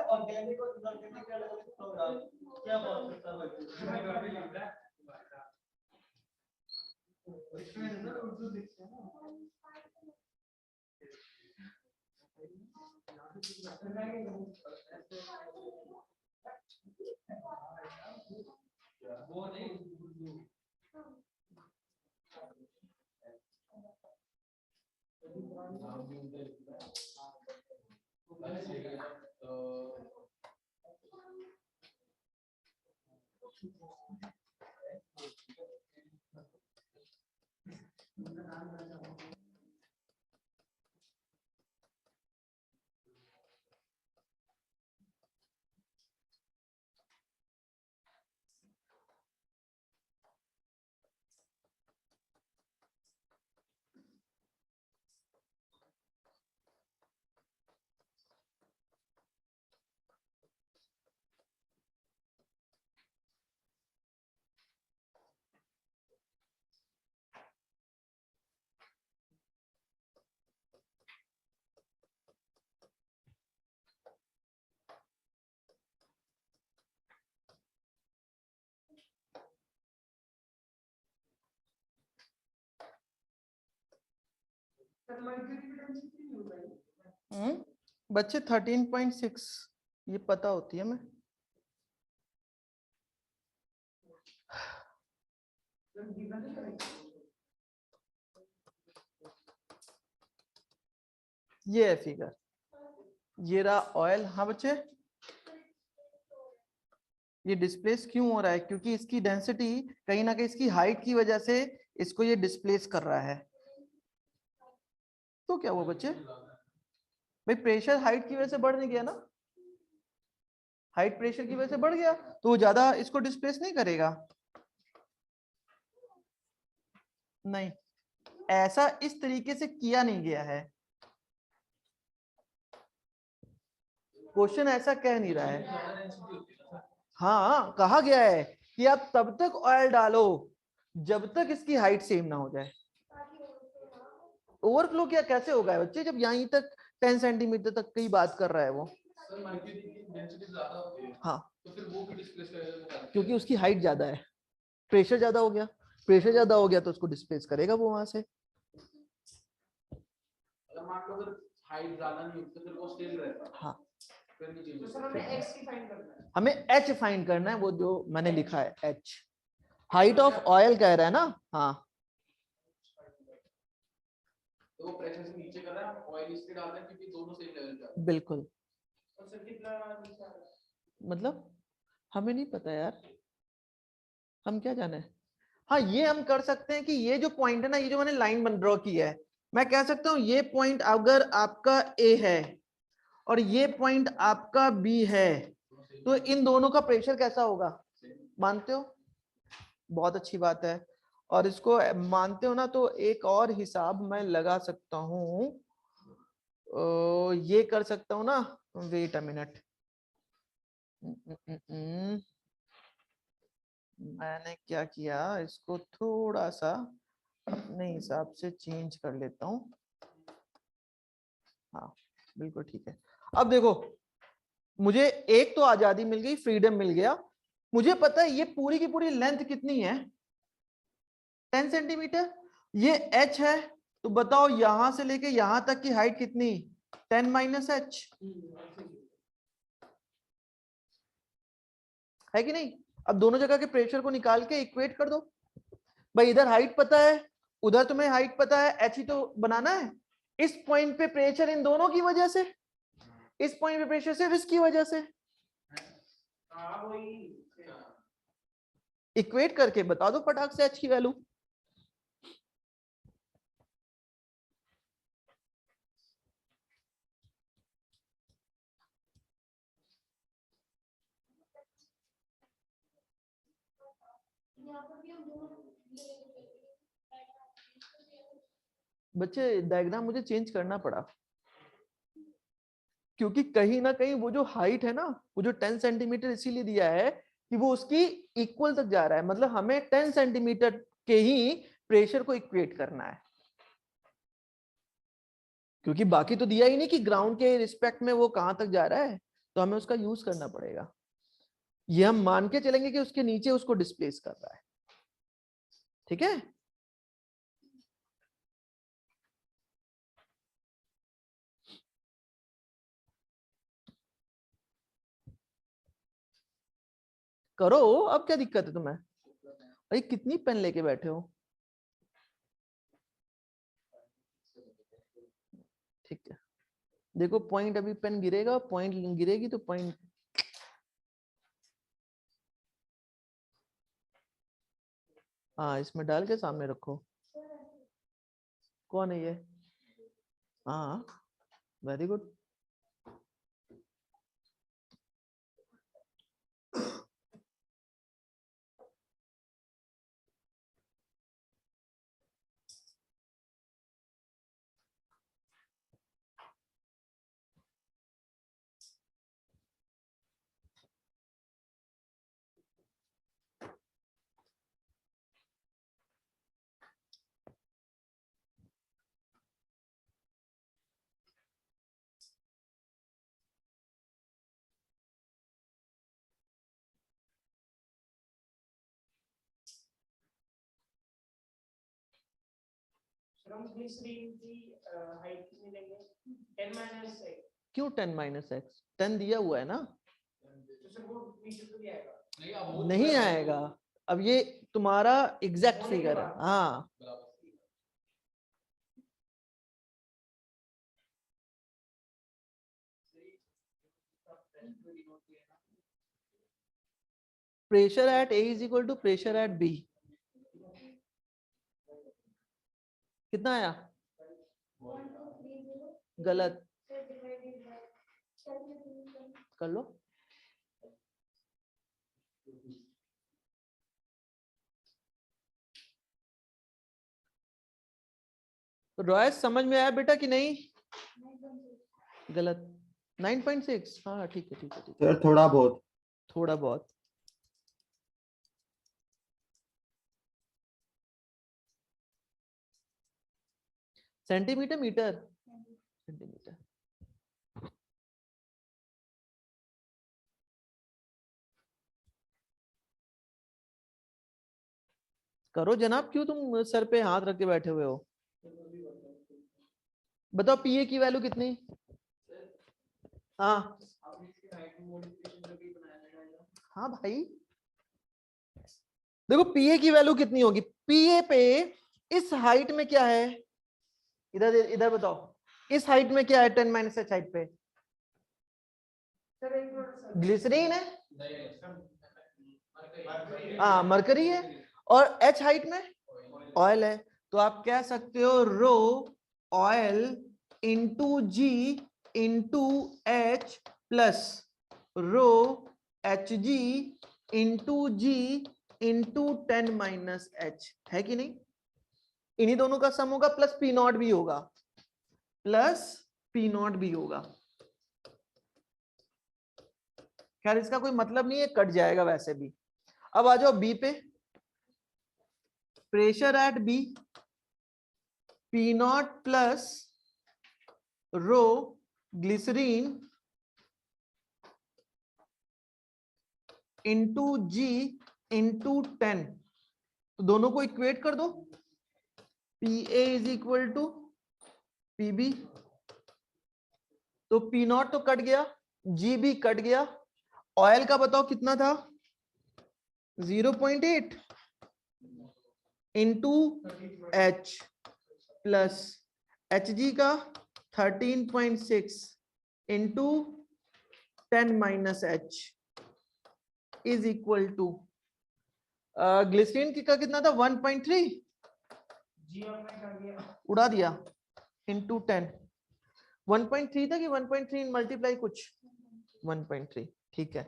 S3: ऑर्गेनिक और इनऑर्गेनिक क्या अलग अलग प्रोग्राम, क्या बात करता है उर्दू लिखते हैं ना, वो नहीं
S5: सर मर्क्यूरी की डेंसिटी नहीं हो रही।
S1: बच्चे 13.6 ये पता होती है हमें।
S5: सर गिवन नहीं करेंगे।
S1: ये है फिगर, ये रहा ऑयल। हाँ बच्चे, ये डिस्प्लेस क्यों हो रहा है? क्योंकि इसकी डेंसिटी कहीं ना कहीं इसकी हाइट की वजह से इसको ये डिस्प्लेस कर रहा है। तो क्या हुआ बच्चे? भाई प्रेशर हाइट की वजह से बढ़ नहीं गया ना, हाइट प्रेशर की वजह से बढ़ गया तो वो ज्यादा इसको डिस्प्लेस नहीं करेगा। नहीं, ऐसा इस तरीके से किया नहीं गया है, क्वेश्चन ऐसा कह नहीं रहा है। हाँ कहा गया है कि आप तब तक ऑयल डालो जब तक इसकी हाइट सेम ना हो जाए। ओवरफ्लो क्या कैसे होगा बच्चे जब यहीं तक 10 सेंटीमीटर तक की बात कर रहा है वो?
S4: सर मर्क्यूरी की डेंसिटी ज्यादा होती है,
S1: हाँ
S4: तो फिर वो भी डिस्प्लेस करेगा,
S1: क्योंकि उसकी हाइट ज्यादा है, प्रेशर ज्यादा हो गया, प्रेशर ज्यादा हो गया तो उसको डिस्प्लेस करेगा वो वहां से।
S4: अगर मान लो अगर हाइट ज्यादा नहीं होती तो फिर वो स्टेल रहता,
S1: हाँ
S4: फिर नहीं चेंज
S5: तो
S4: होता।
S5: सर हमें एक्स की फाइंड करना है।
S1: हमें एच फाइंड करना है, वो जो मैंने लिखा है एच, हाइट ऑफ ऑयल कह रहा है ना। हाँ
S4: तो वो प्रेशर से नीचे कर रहा है, ऑयल इसलिए डाल रहे हैं क्योंकि दोनों सेम लेवल पे आ
S1: बिल्कुल,
S5: और सर कितना नीचे आ रहा है?
S1: मतलब हमें नहीं पता यार, हम क्या जाने। हाँ ये हम कर सकते हैं कि ये जो पॉइंट है ना, ये जो मैंने लाइन बन ड्रॉ की है, मैं कह सकता हूं ये पॉइंट अगर आपका ए है और ये पॉइंट आपका बी है तो इन दोनों का प्रेशर कैसा होगा? मानते हो? बहुत अच्छी बात है। और इसको मानते हो ना तो एक और हिसाब मैं लगा सकता हूं, ये कर सकता हूं ना। वेट अ मिनट, मैंने क्या किया, इसको थोड़ा सा अपने हिसाब से चेंज कर लेता हूं। हाँ बिल्कुल ठीक है। अब देखो, मुझे एक तो आजादी मिल गई, फ्रीडम मिल गया। मुझे पता है ये पूरी की पूरी लेंथ कितनी है, 10 सेंटीमीटर। ये h है, तो बताओ यहां से लेके यहां तक की हाइट कितनी? 10 माइनस h है कि नहीं? अब दोनों जगह के प्रेशर को निकाल के इक्वेट कर दो। भाई इधर हाइट पता है, उधर तुम्हें हाइट पता है, h ही तो बनाना है। इस पॉइंट पे प्रेशर इन दोनों की वजह से, इस पॉइंट पे प्रेशर सिर्फ इसकी वजह से।
S5: हाँ वही।
S1: इक्वेट करके बता दो फटाक से h की वैल्यू। बच्चे डायग्राम मुझे चेंज करना पड़ा क्योंकि कहीं ना कहीं वो जो हाइट है ना, वो जो 10 सेंटीमीटर इसीलिए दिया है कि वो उसकी इक्वल तक जा रहा है, मतलब हमें 10 सेंटीमीटर के ही प्रेशर को इक्वेट करना है, क्योंकि बाकी तो दिया ही नहीं कि ग्राउंड के रिस्पेक्ट में वो कहां तक जा रहा है, तो हमें उसका यूज करना पड़ेगा। ये हम मान के चलेंगे कि उसके नीचे उसको डिस्प्लेस कर रहा है। ठीक है, करो, अब क्या दिक्कत है तुम्हें? भाई कितनी पेन लेके बैठे हो? देखो पॉइंट, अभी पेन गिरेगा, पॉइंट गिरेगी तो पॉइंट, हाँ इसमें डाल के सामने रखो। कौन है ये? हाँ वेरी गुड।
S5: सर हम ग्लिसरीन की हाइट कितनी लेंगे? 10 माइनस x।
S1: क्यों 10 माइनस एक्स? 10 दिया हुआ है ना,
S5: तो सर वो नीचे तो नहीं आएगा।
S4: नहीं अब वो
S1: नहीं आएगा। अब ये तुम्हारा एग्जैक्ट
S5: होने के
S1: फिगर है।
S5: बाद।
S1: हाँ pressure at A is equal to pressure at B, कितना आया? गलत, कर लो। रॉयस समझ में आया बेटा कि नहीं? गलत, 9.6। हाँ ठीक है ठीक है ठीक है,
S2: सर थोड़ा बहुत।
S1: थोड़ा बहुत। Centimetre, metre, centimetre. करो जनाब, क्यों तुम सर पे हाथ रख के बैठे हुए हो? बताओ पीए की वैल्यू कितनी? हाँ हाँ भाई, देखो पीए की वैल्यू कितनी होगी? पीए पे इस हाइट में क्या है? इधर इधर बताओ, इस हाइट में क्या है? 10 माइनस एच हाइट पे
S5: सर एक मिनट सर।
S1: ग्लिसरीन है,
S4: नहीं
S1: हाँ मरकरी है, और एच हाइट में ऑयल है। तो आप कह सकते हो rho oil into g into H plus rho h g into g into 10 minus h, है कि नहीं? इन्हीं दोनों का सम होगा, प्लस पी नॉट भी होगा, प्लस पी नॉट भी होगा। खैर इसका कोई मतलब नहीं है, कट जाएगा वैसे भी। अब आ जाओ बी पे, pressure at B, P naught plus row glycerine into g into 10, तो दोनों को इक्वेट कर दो। P A is equal to P B, तो पी नॉट तो कट गया, जी भी कट गया। ऑयल का बताओ कितना था? 0.8 into H plus H G का 13.6 into 10 minus H is equal to glycerine की का कितना था? 1.3,
S5: जी और मैं कर दिया।
S1: उड़ा दिया, इंटू 10। 1.3 था कि 1.3 मल्टीप्लाई कुछ 1.3, ठीक है।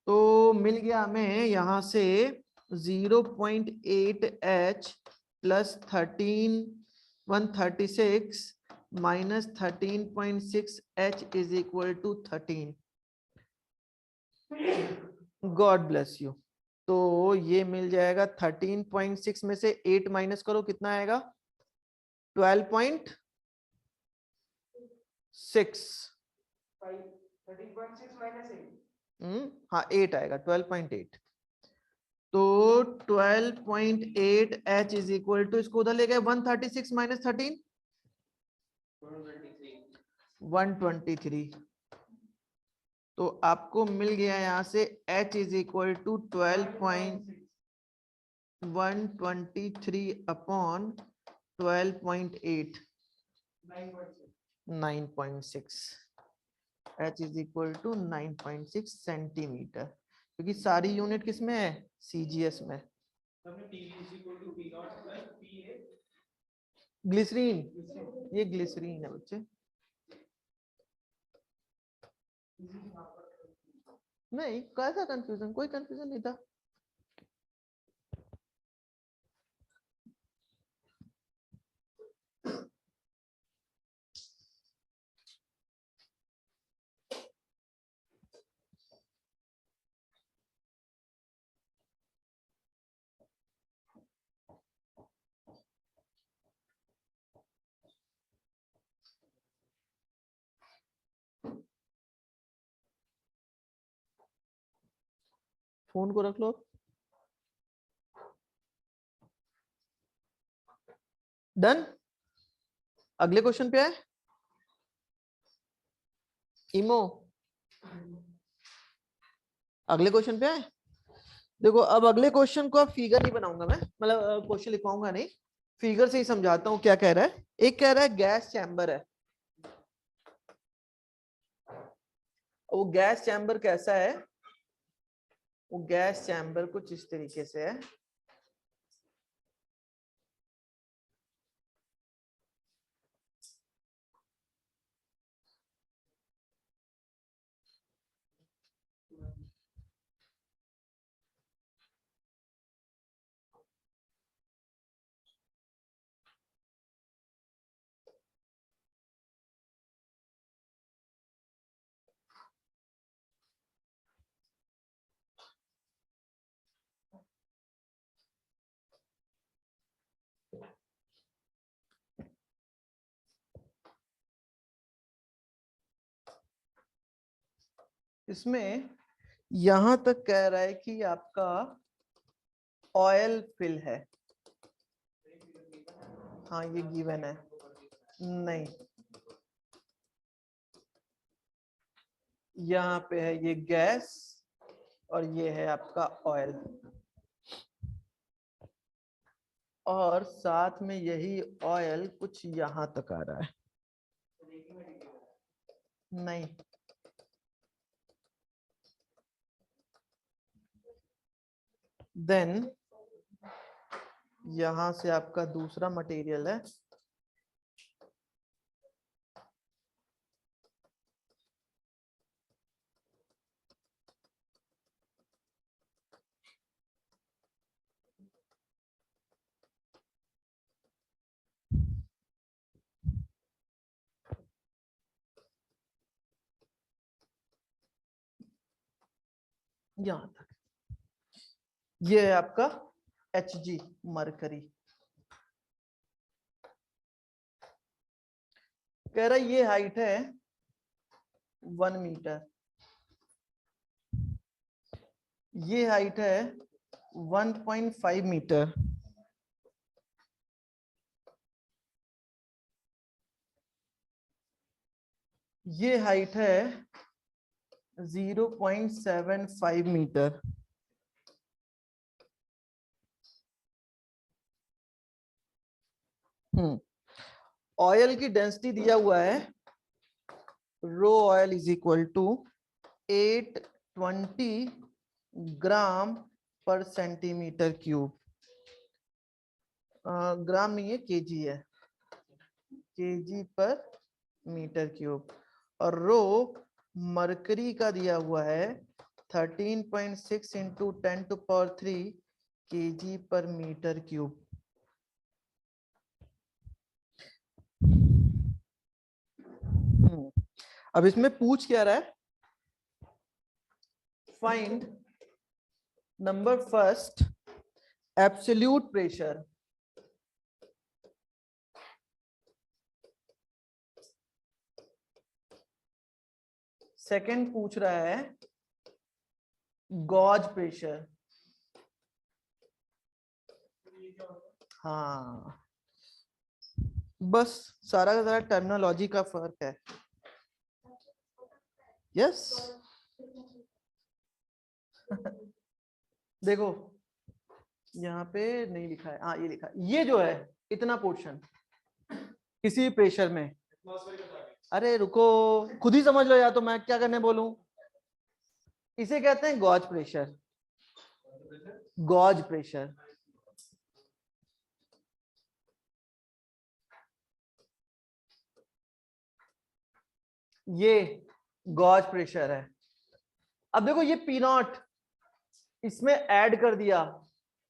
S1: तो मिल गया हमें यहां से 0.8 H plus 136 minus 13.6 H is equal to 13। God bless you. तो ये मिल जाएगा 13.6 में से 8 माइनस करो, कितना आएगा? 12.6।
S5: 13.6 माइनस 8।
S1: हाँ 8 आएगा, 12.8। तो 12.8 एच इज इक्वल टू, इसको उधर ले गए, 136 माइनस 13 123। तो आपको मिल गया यहां से h is equal to 12.123 upon 12.8।
S5: 9.6।
S1: 9.6, h is equal to 9.6 centimetre, क्योंकि सारी यूनिट किस में है, CGS में।
S3: हमने T is equal to P naught plus PA
S1: glycerine, ये ग्लिसरीन है बच्चे, नहीं कैसा कंफ्यूजन, कोई कंफ्यूजन नहीं था। फोन को रख लो। डन, अगले क्वेश्चन पे आए। इमो, अगले क्वेश्चन पे आए। देखो अब अगले क्वेश्चन को अब फिगर नहीं बनाऊंगा मैं, मतलब क्वेश्चन लिखवाऊंगा नहीं, फिगर से ही समझाता हूँ क्या कह रहा है। एक कह रहा है गैस चैम्बर है, वो गैस चैम्बर कैसा है, वो गैस चैम्बर कुछ इस तरीके से है। इसमें यहां तक कह रहा है कि आपका ऑयल फिल है, हाँ ये गिवन है, नहीं यहाँ पे है ये गैस और ये है आपका ऑयल, और साथ में यही ऑयल कुछ यहां तक आ रहा है, नहीं देन यहां से आपका दूसरा मटेरियल है, यहां तक, ये है आपका Hg मरकरी। कह रहा है ये हाइट है 1 मीटर, ये हाइट है 1.5 मीटर, ये हाइट है 0.75 मीटर, ऑयल की डेंसिटी दिया हुआ है, रो ऑयल इज इक्वल टू 820 ग्राम पर सेंटीमीटर क्यूब, ग्राम नहीं है केजी है, केजी पर मीटर क्यूब, और रो मरकरी का दिया हुआ है 13.6 इंटू 10⁻³ केजी पर मीटर क्यूब। अब इसमें पूछ क्या रहा है, find number first absolute pressure, second पूछ रहा है गॉज प्रेशर, हाँ बस सारा का सारा टर्मिनोलॉजी का फर्क है। यस देखो यहाँ पे नहीं लिखा है, हाँ ये लिखा है, ये जो है इतना पोर्शन किसी भी प्रेशर में
S3: एटमॉस्फेयर के आगे
S1: अरे रुको, खुद ही समझ लो या तो मैं क्या करने बोलूं। इसे कहते हैं गॉज प्रेशर। गॉज प्रेशर ये गॉज प्रेशर है। अब देखो ये पी नॉट इसमें ऐड कर दिया,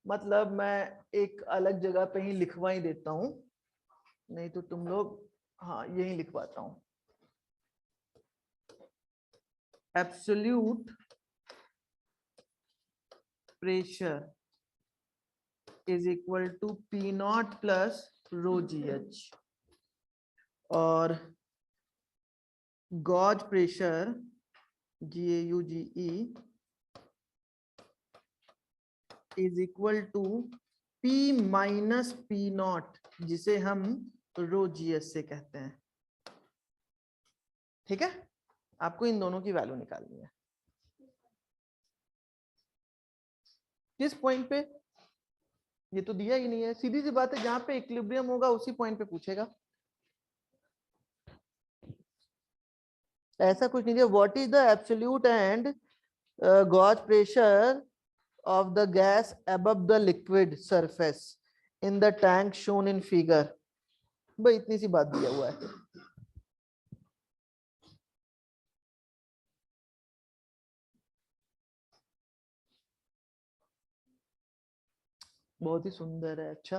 S1: मतलब मैं एक अलग जगह पे ही लिखवा ही देता हूं, नहीं तो तुम लोग, हाँ यही लिखवाता हूं। Absolute pressure is equal to P naught plus rho g h, और gauge pressure GAUGE is equal to P minus P naught, जिसे हम रो जी एस से कहते हैं। ठीक है, आपको इन दोनों की वैल्यू निकालनी है। किस पॉइंट पे, ये तो दिया ही नहीं है, सीधी सी बात है, जहां पे इक्विलिब्रियम होगा उसी पॉइंट पे पूछेगा। ऐसा कुछ नहीं दिया। What is the absolute and gauge pressure of the gas above the liquid surface in the tank shown in figure। भाई इतनी सी बात दिया हुआ है। बहुत ही सुंदर है। अच्छा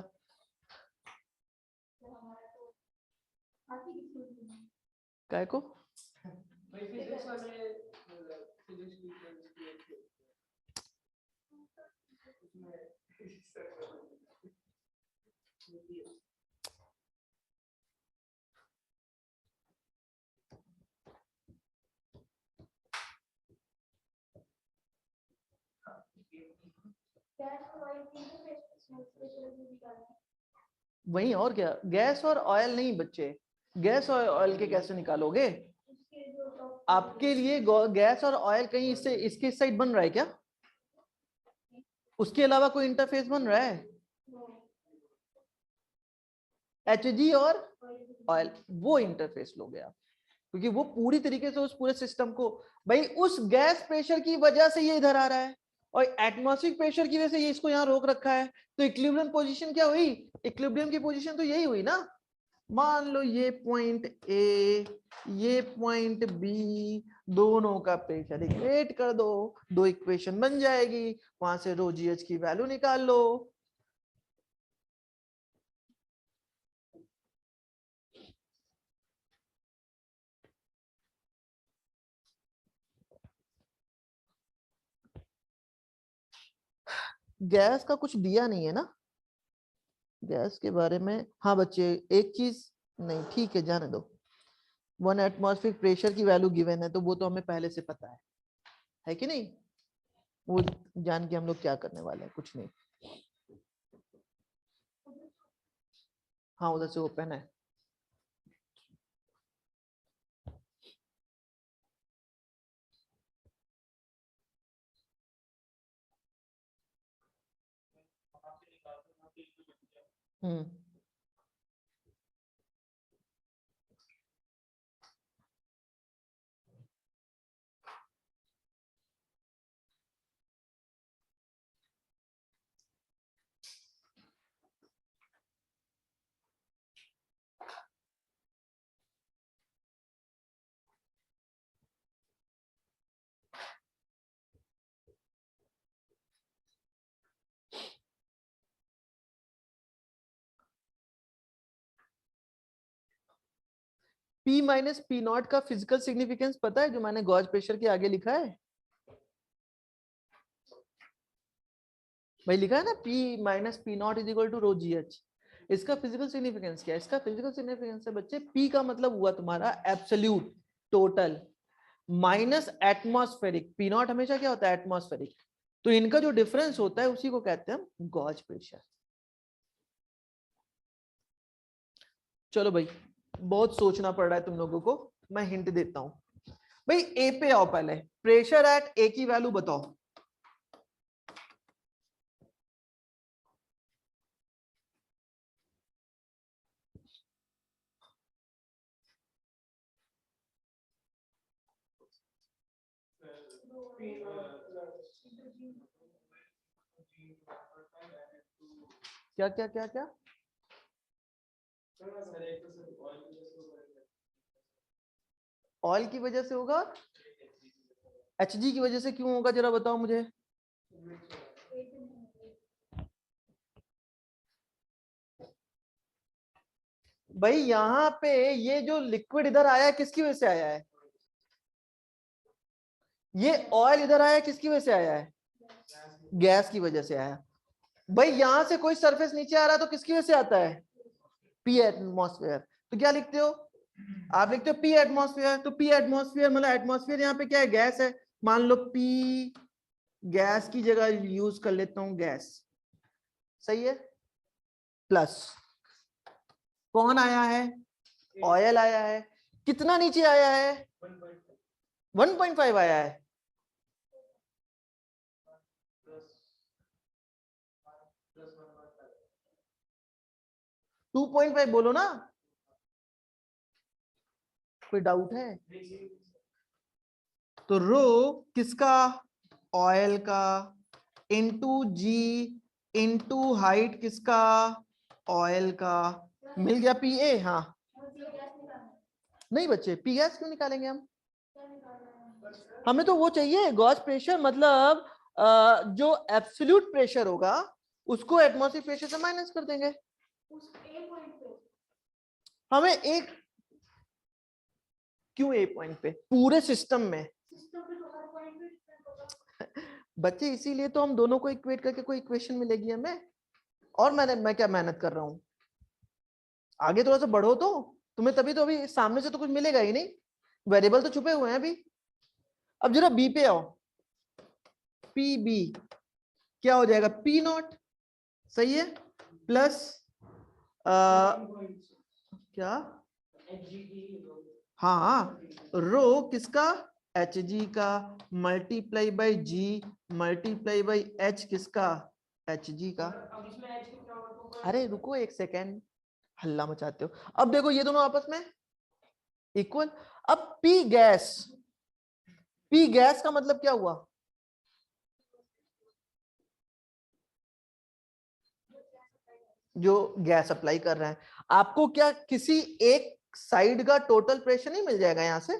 S1: काय को
S5: भाई फिजिक्स वाले फिजिक्स की
S1: वही, और क्या, गैस और ऑयल नहीं बच्चे, गैस और ऑयल के कैसे निकालोगे? आपके लिए गैस और ऑयल कहीं इससे इसके इस साइड बन रहा है क्या? उसके अलावा कोई इंटरफेस बन रहा है? HG और ऑयल, वो इंटरफेस लोगे आप, क्योंकि वो पूरी तरीके से उस पूरे सिस्टम को, भाई उस गैस प्रेशर की वजह से ये इधर आ रहा है और एटमॉस्फेरिक प्रेशर की वजह से ये इसको यहाँ रोक रखा है, तो इक्विलिब्रियम पोजीशन क्या हुई? इक्विलिब्रियम की पोजीशन तो यही हुई ना। मान लो ये पॉइंट ए, ये पॉइंट बी, दोनों का प्रेशर इक्वेट कर दो, दो इक्वेशन बन जाएगी, वहां से रो जी एच की वैल्यू निकाल लो। गैस का कुछ दिया नहीं है ना गैस के बारे में। हाँ बच्चे, एक चीज नहीं, ठीक है जाने दो। 1 एटमॉस्फेरिक प्रेशर की वैल्यू गिवन है, तो वो तो हमें पहले से पता है कि नहीं? वो जान के हम लोग क्या करने वाले हैं, कुछ नहीं। हाँ उधर से ओपन है। हम्म, P माइनस पी नॉट का फिजिकल सिग्निफिकेंस पता है, जो मैंने गॉज प्रेशर के आगे लिखा है? भाई लिखा है ना, P minus P naught is equal to rho g h. इसका फिजिकल सिग्निफिकेंस क्या है? इसका फिजिकल सिग्निफिकेंस है बच्चे, P का मतलब हुआ तुम्हारा absolute total minus atmospheric. P not हमेशा क्या होता है? एटमॉस्फेरिक। तो इनका जो डिफरेंस होता है उसी को कहते हैं हम गॉज प्रेशर। चलो भाई, बहुत सोचना पड़ रहा है तुम लोगों को, मैं हिंट देता हूं। भाई ए पे आओ, पहले प्रेशर एट ए की वैल्यू बताओ। क्या क्या क्या क्या? ऑयल की वजह से होगा, एचजी की वजह से क्यों होगा जरा बताओ मुझे। भाई यहाँ पे ये जो लिक्विड इधर आया है किसकी वजह से आया है? ये ऑयल इधर आया है किसकी वजह से आया है? गैस की वजह से आया। भाई यहां से कोई सरफेस नीचे आ रहा है तो किसकी वजह से आता है? P atmosphere. तो क्या लिखते हो आप? लिखते हो पी एटमॉस्फेयर। तो पी एटमॉस्फेयर मतलब एटमॉस्फेयर यहाँ पे क्या है? गैस है। मान लो पी गैस की जगह यूज कर लेता हूं गैस, सही है। प्लस कौन आया है? ऑयल आया है। कितना नीचे आया है? 1.5 आया है। टू 2.5 बोलो ना, कोई डाउट है? तो रो किसका? ऑयल का, इंटू जी इंटू हाइट किसका? ऑयल का। मिल गया पी ए। हाँ नहीं बच्चे, पी गैस क्यों निकालेंगे हम? हमें तो वो चाहिए गॉस प्रेशर, मतलब जो एब्सोल्यूट प्रेशर होगा उसको एटमॉस्फेरिक प्रेशर से माइनस कर देंगे। हमें एक क्यों ए पॉइंट पे? पूरे सिस्टम में बच्चे, इसीलिए तो हम दोनों को इक्वेट करके कोई इक्वेशन मिलेगी हमें। और मैं क्या मेहनत कर रहा हूं? आगे थोड़ा सा बढ़ो तो तुम्हें, तभी तो अभी सामने से तो कुछ मिलेगा ही नहीं, वेरिएबल तो छुपे हुए हैं अभी। अब जरा बी पे आओ। पी बी क्या हो जाएगा? पी नॉट, सही है, प्लस क्या? हाँ रो किसका? एच जी का, multiply by g multiply by H किसका? एच जी का। अरे रुको एक सेकेंड, हल्ला मचाते हो। अब देखो ये दोनों आपस में इक्वल। अब पी गैस, पी गैस का मतलब क्या हुआ? जो गैस अप्लाई कर रहे हैं। आपको क्या किसी एक साइड का टोटल प्रेशर नहीं मिल जाएगा यहां से?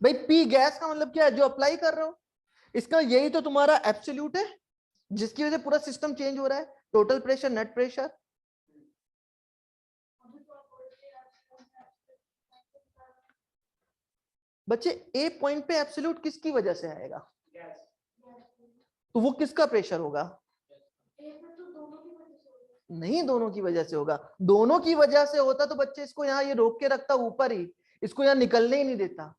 S1: भाई पी गैस का मतलब क्या है? जो अप्लाई कर रहे हो, इसका यही तो तुम्हारा एब्सोल्यूट है जिसकी वजह से पूरा सिस्टम चेंज हो रहा है। Total pressure, net pressure. बच्चे ए पॉइंट पे एब्सोल्यूट किसकी वजह से आएगा? तो वो किसका प्रेशर होगा? नहीं, दोनों की वजह से होगा। दोनों की वजह से होता तो बच्चे इसको यहाँ ये रोक के रखता ऊपर ही, इसको यहाँ निकलने ही नहीं देता।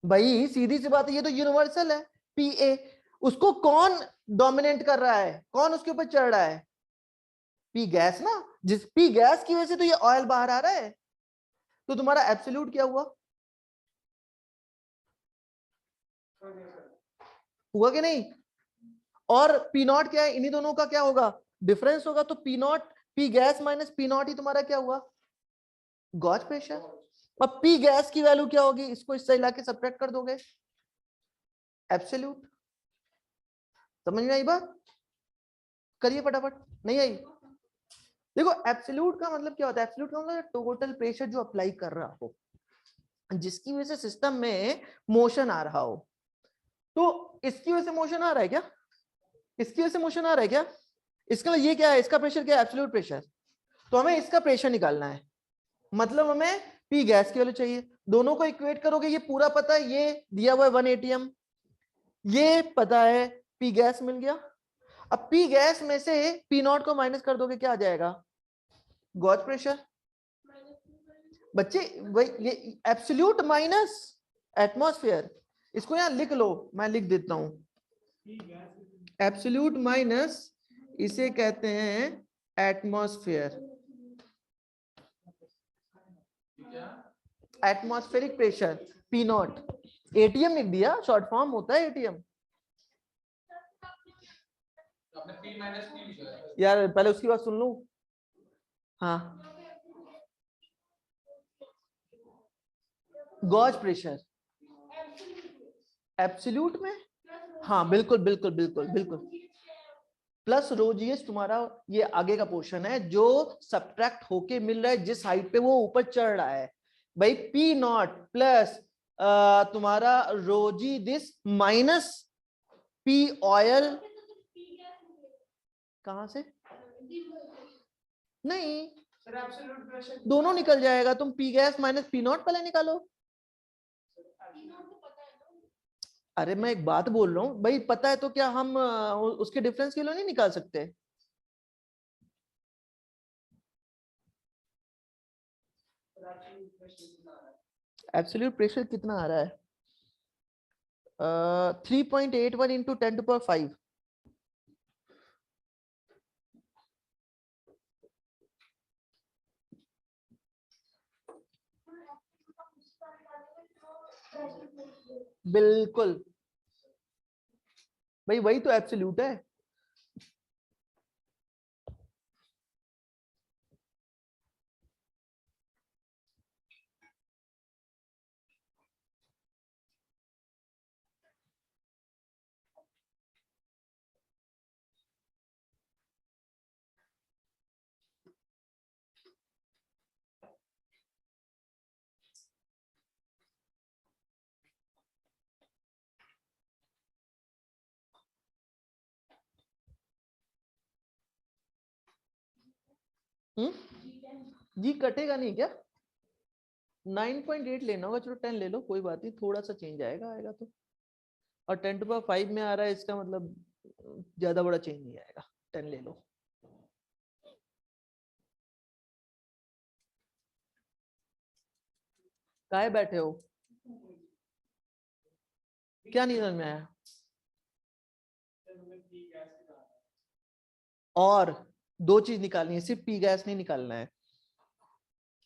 S1: भाई सीधी सी बात है, ये तो यूनिवर्सल है पी ए। उसको कौन डोमिनेट कर रहा है? कौन उसके ऊपर चढ़ रहा है? पी गैस ना। जिस पी गैस की वजह से तो ये ऑयल बाहर आ रहा है। तो तुम्हारा एब्सोल्यूट क्या हुआ? हुआ कि नहीं? और पी नॉट क्या है? इन्हीं दोनों का क्या होगा? डिफरेंस होगा। तो P naught, P gas minus P naught ही तुम्हारा क्या हुआ? Gauge pressure. अब पी गैस की वैल्यू क्या होगी? इसको इससे लाके सब्ट्रैक्ट कर दोगे, एब्सोल्यूट। समझ में आई बात? करिए फटाफट। नहीं आई? देखो एब्सोल्यूट का मतलब क्या होता है? एब्सोल्यूट का मतलब टोटल प्रेशर जो अप्लाई कर रहा हो, जिसकी वजह से सिस्टम में मोशन आ रहा हो। तो इसकी वजह से मोशन आ रहा है क्या? इसकी वजह से मोशन आ रहा है क्या? इसका ये क्या है? इसका प्रेशर क्या है? Absolute pressure. तो हमें इसका प्रेशर निकालना है, मतलब हमें पी गैस की वैल्यू चाहिए। दोनों को इक्वेट करोगे, ये पूरा पता है, ये दिया हुआ है 1 atm, ये पता है, पी गैस मिल गया। अब पी गैस में से पी नॉट को माइनस कर दोगे, क्या आ जाएगा? Gauge pressure. बच्चे वही, ये एब्सोल्यूट माइनस एटमॉस्फेयर। इसको यहां लिख लो, मैं लिख देता हूं। एब्सोल्यूट माइनस, इसे कहते हैं atmosphere, atmospheric pressure, P not. ATM लिख दिया, शॉर्ट फॉर्म होता है एटीएम।
S4: आपने P माइनस P लिखा है।
S1: यार पहले उसकी बात सुन लूं। हाँ गॉज प्रेशर एब्सोल्यूट में, हाँ बिल्कुल बिल्कुल बिल्कुल बिल्कुल, प्लस रो जीएस तुम्हारा ये आगे का पोर्शन है जो सब्ट्रैक्ट होके मिल रहा है जिस हाइट पे वो ऊपर चढ़ रहा है। भाई पी नॉट प्लस तुम्हारा रोजी दिस माइनस पी ऑयल, कहां से, नहीं
S5: सर एब्सोल्यूट प्रेशर
S1: दोनों निकल जाएगा, तुम P gas minus P not पहले निकालो। अरे मैं एक बात बोल रहा हूँ भाई, पता है तो क्या हम उसके डिफरेंस के लिए नहीं निकाल सकते? एब्सोल्यूट प्रेशर कितना आ रहा है? 3.81 इंटू 10⁵। बिल्कुल भाई वही तो एब्सोल्यूट है। जी कटेगा नहीं क्या? 9.8 लेना होगा, चलो 10 ले लो, कोई बात नहीं, थोड़ा सा चेंज आएगा, आएगा तो। और 10⁵ में आ रहा है, इसका मतलब ज्यादा बड़ा चेंज नहीं आएगा, 10 ले लो। काहे बैठे हो, क्या नहीं समझ में आया? और दो चीज निकालनी है, सिर्फ पी गैस नहीं निकालना है,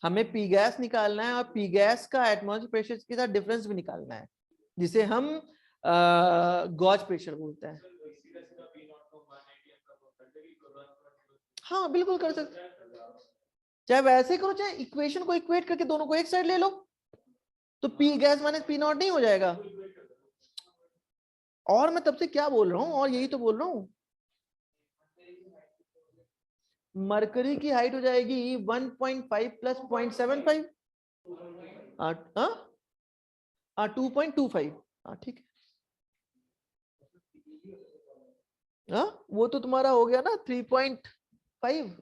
S1: हमें पी गैस निकालना है और पी गैस का एटमॉस्फेरिक प्रेशर के साथ डिफरेंस भी निकालना है, जिसे हम गॉज प्रेशर बोलते हैं। हाँ बिल्कुल कर सकते, चाहे वैसे करो चाहे इक्वेशन को इक्वेट करके दोनों को एक साइड ले लो, तो P gas minus P not नहीं हो जाएगा? और मैं तब से क्या बोल रहा हूँ, और यही तो बोल रहा हूँ, मरकरी की हाइट हो जाएगी 1.5 प्लस 0.75, 2.25, हाँ ठीक है, हाँ वो तो तुम्हारा हो गया ना 3.5।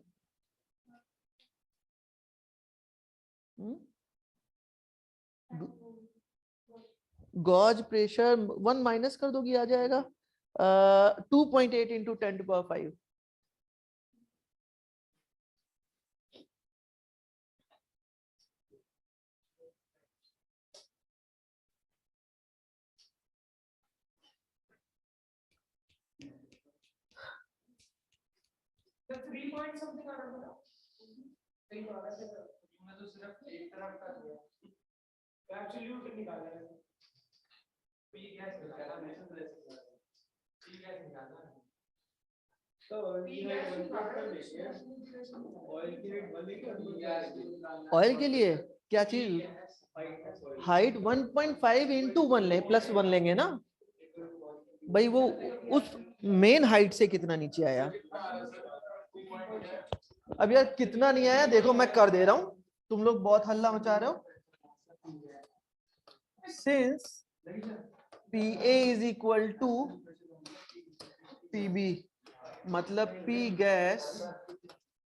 S1: गॉज प्रेशर 1 माइनस कर दोगी, आ जाएगा 2.8 इंटू 10⁵।
S5: तो 3 पॉइंट समथिंग आ रहा था, सही आ रहा है, मैं तो सिर्फ एक तरफ का दिया, एब्सोल्यूट निकाला है, पी गैस निकाला है, पी गैस निकाला है,
S3: तो ऑयल की रेट 1 लेके
S1: ऑयल के लिए क्या चीज, हाइट 1.5 इंटू 1 ले प्लस 1 लेंगे ना भाई, वो उस मेन हाइट से कितना नीचे आया? अब यार कितना नहीं आया देखो, मैं कर दे रहा हूं, तुम लोग बहुत हल्ला मचा रहे हो। Since PA is equal to PB, मतलब P गैस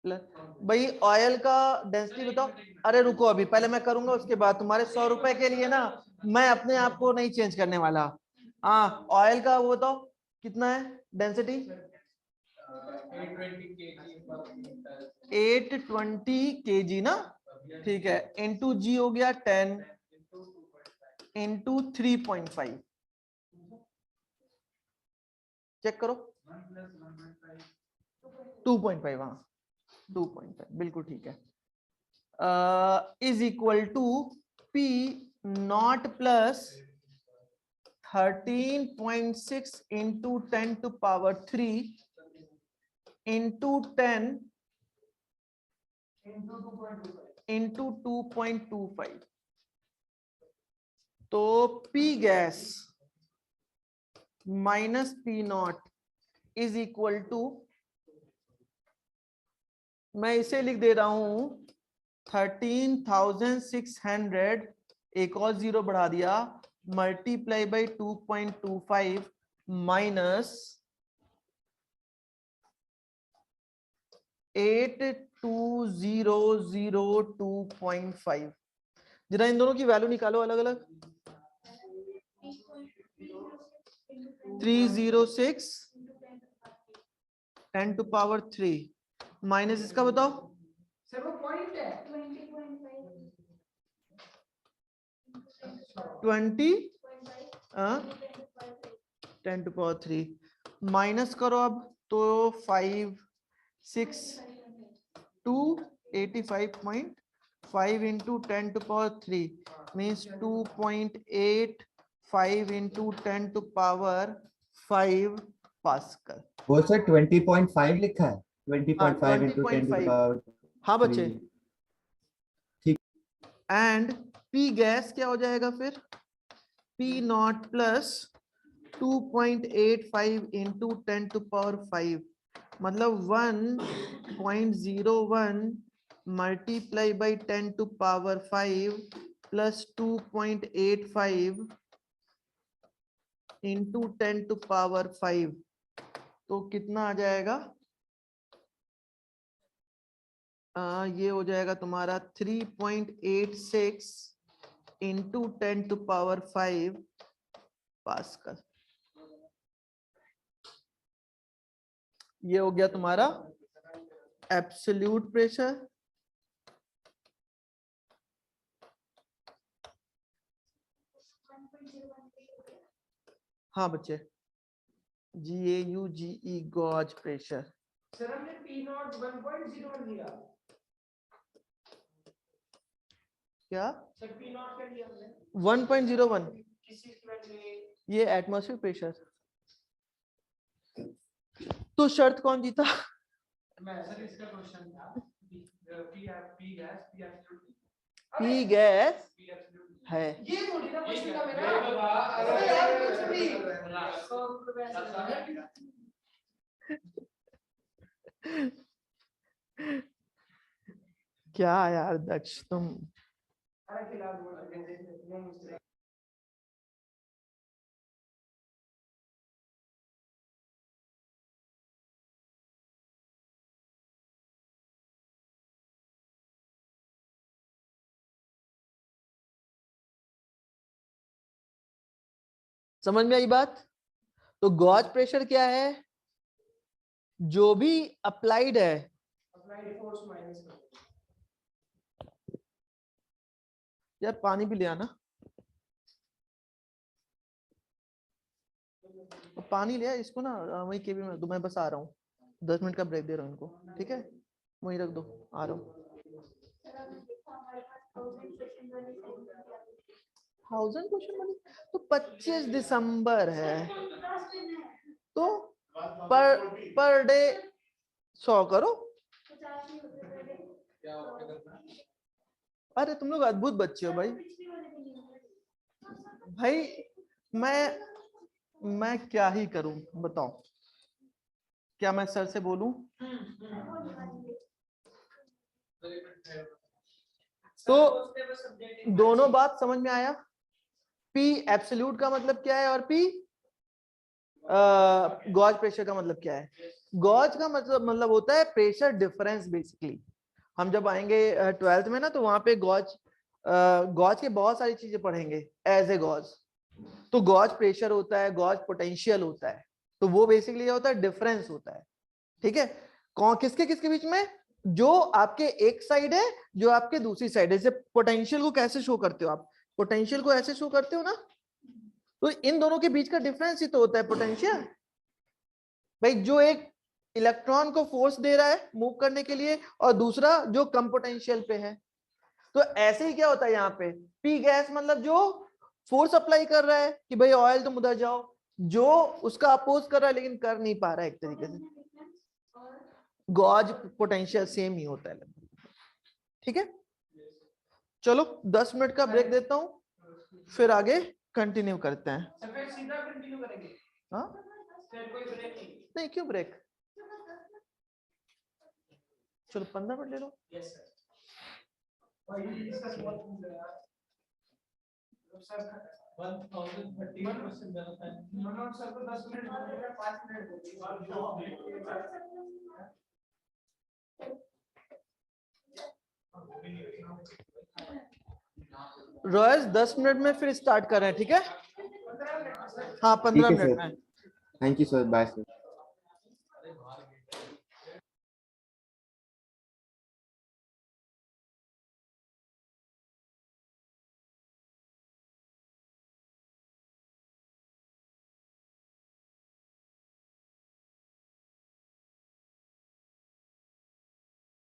S1: भाई ऑयल का डेंसिटी बताओ। अरे रुको अभी, पहले मैं करूंगा उसके बाद, तुम्हारे 100 रुपए के लिए ना मैं अपने आप को नहीं चेंज करने वाला। हाँ ऑयल का वो बताओ कितना है डेंसिटी? 820 kg ना, ठीक है, इंटू जी हो गया 10 इंटू 3.5, चेक करो 2.5, हाँ 2.5 बिल्कुल ठीक है, is equal to P naught plus 13.6 into 10⁻³ into 10 into 2.25। तो P gas minus P naught is equal to, मैं इसे लिख दे रहा हूं 13,600, एक और जीरो बढ़ा दिया, मल्टीप्लाई बाई 2.25 माइनस 82002.5। जरा इन दोनों की वैल्यू निकालो अलग अलग। 306 10 टू पावर 3 माइनस इसका बताओ
S5: सर वो पॉइंट है
S1: 20 10 टू पावर 3 माइनस करो अब, तो 5 6 2 85.5 into 10 to power 3 means 2.85 into 10 to power 5 pascal.
S2: वो सर 20.5 लिखा है, 20.5 into 10 to the
S1: 20.5।
S2: power
S1: हाँ बच्चे,
S2: 3। ठीक।
S1: एंड पी गैस क्या हो जाएगा फिर, P naught plus 2.85 into 10 to power 5 मतलब 1.01 multiply by 10 to power 5 plus 2.85 into 10 to power 5, तो कितना आ जाएगा, ये हो जाएगा तुम्हारा 3.86 इंटू 10 टू पावर 5 पास्कल। ये हो गया तुम्हारा एब्सोल्यूट प्रेशर। हाँ बच्चे, GAUGE गॉज प्रेशर।
S5: सर हमने P नॉट 1.01 लिया,
S1: क्या
S5: सर P नॉट का लिया हमने
S1: 1.01,
S5: किसी स्टूडेंट ने
S1: ये एटमॉस्फेयर प्रेशर। तो शर्त कौन जीता,
S5: मैं सर इसका क्वेश्चन था P gas P absolute
S1: P gas
S5: P absolute
S1: है।
S5: ये थोड़ी ना क्वेश्चन था मेरा,
S4: ये तो बात-
S5: अरे यार कुछ भी
S1: क्या यार दक्ष तुम,
S5: अरे खिलाफ बोल रहे हैं मुझसे।
S1: समझ में आई बात। तो गॉज प्रेशर क्या है, जो भी अप्लाइड है,
S5: अप्लाइड फोर्स माइनस कर
S1: यार पानी भी ले आना, पानी ले आ इसको ना, वही केबिन में दो, मैं बस आ रहा हूँ, 10 मिनट का ब्रेक दे रहा हूँ इनको, ठीक है, वहीं रख दो, आ रहा हूँ। 1000 क्वेश्चन वाली तो 25 दिसंबर है, तो पर डे 100 करो। अरे तुम लोग अद्भुत बच्चे हो भाई। भाई मैं क्या ही करूं बताओ, क्या मैं सर से बोलूं। तो दोनों बात समझ में आया, P एब्सोल्यूट का मतलब क्या है और P गॉज प्रेशर का मतलब क्या है। गॉज का मतलब होता है प्रेशर डिफरेंस। बेसिकली हम जब आएंगे 12th में ना, तो वहां पे गॉज के बहुत सारी चीजें पढ़ेंगे एज ए गॉज। तो गॉज प्रेशर होता है, गॉज पोटेंशियल होता है, तो वो बेसिकली क्या होता है, डिफरेंस होता है। ठीक है, किसके किसके बीच में, जो आपके एक साइड है, जो आपके दूसरी साइड है। जैसे पोटेंशियल को कैसे शो करते हो आप, पोटेंशियल को ऐसे शो करते हो ना, तो इन दोनों के बीच का डिफरेंस ही तो होता है पोटेंशियल। भाई जो एक इलेक्ट्रॉन को फोर्स दे रहा है मूव करने के लिए, और दूसरा जो कम पोटेंशियल पे है, तो ऐसे ही क्या होता है यहाँ पे, पी गैस मतलब जो फोर्स अप्लाई कर रहा है कि भाई ऑयल तुम उधर जाओ, जो उसका अपोज कर रहा है लेकिन कर नहीं पा रहा है एक तरीके से। गॉज पोटेंशियल सेम ही होता है। ठीक है, चलो 10 मिनट का ब्रेक देता हूं, फिर आगे कंटिन्यू करते हैं।
S5: सर फिर सीधा कंटिन्यू करेंगे,
S1: हाँ
S5: फिर कोई ब्रेक नहीं।
S1: नहीं, क्यों ब्रेक? चलो 15 मिनट ले लो।
S5: Yes sir. और ये डिस्कस बहुत हो गया सर। 1030 क्वेश्चन गलत है। नो सर को 10 मिनट बोलेगा, 5 मिनट बोलेगा।
S1: रॉयस 10 मिनट में फिर स्टार्ट कर रहे हैं, ठीक है? हाँ 15
S2: ठीक है
S1: मिनट
S2: सर।
S1: में।
S2: Thank you sir, bye sir.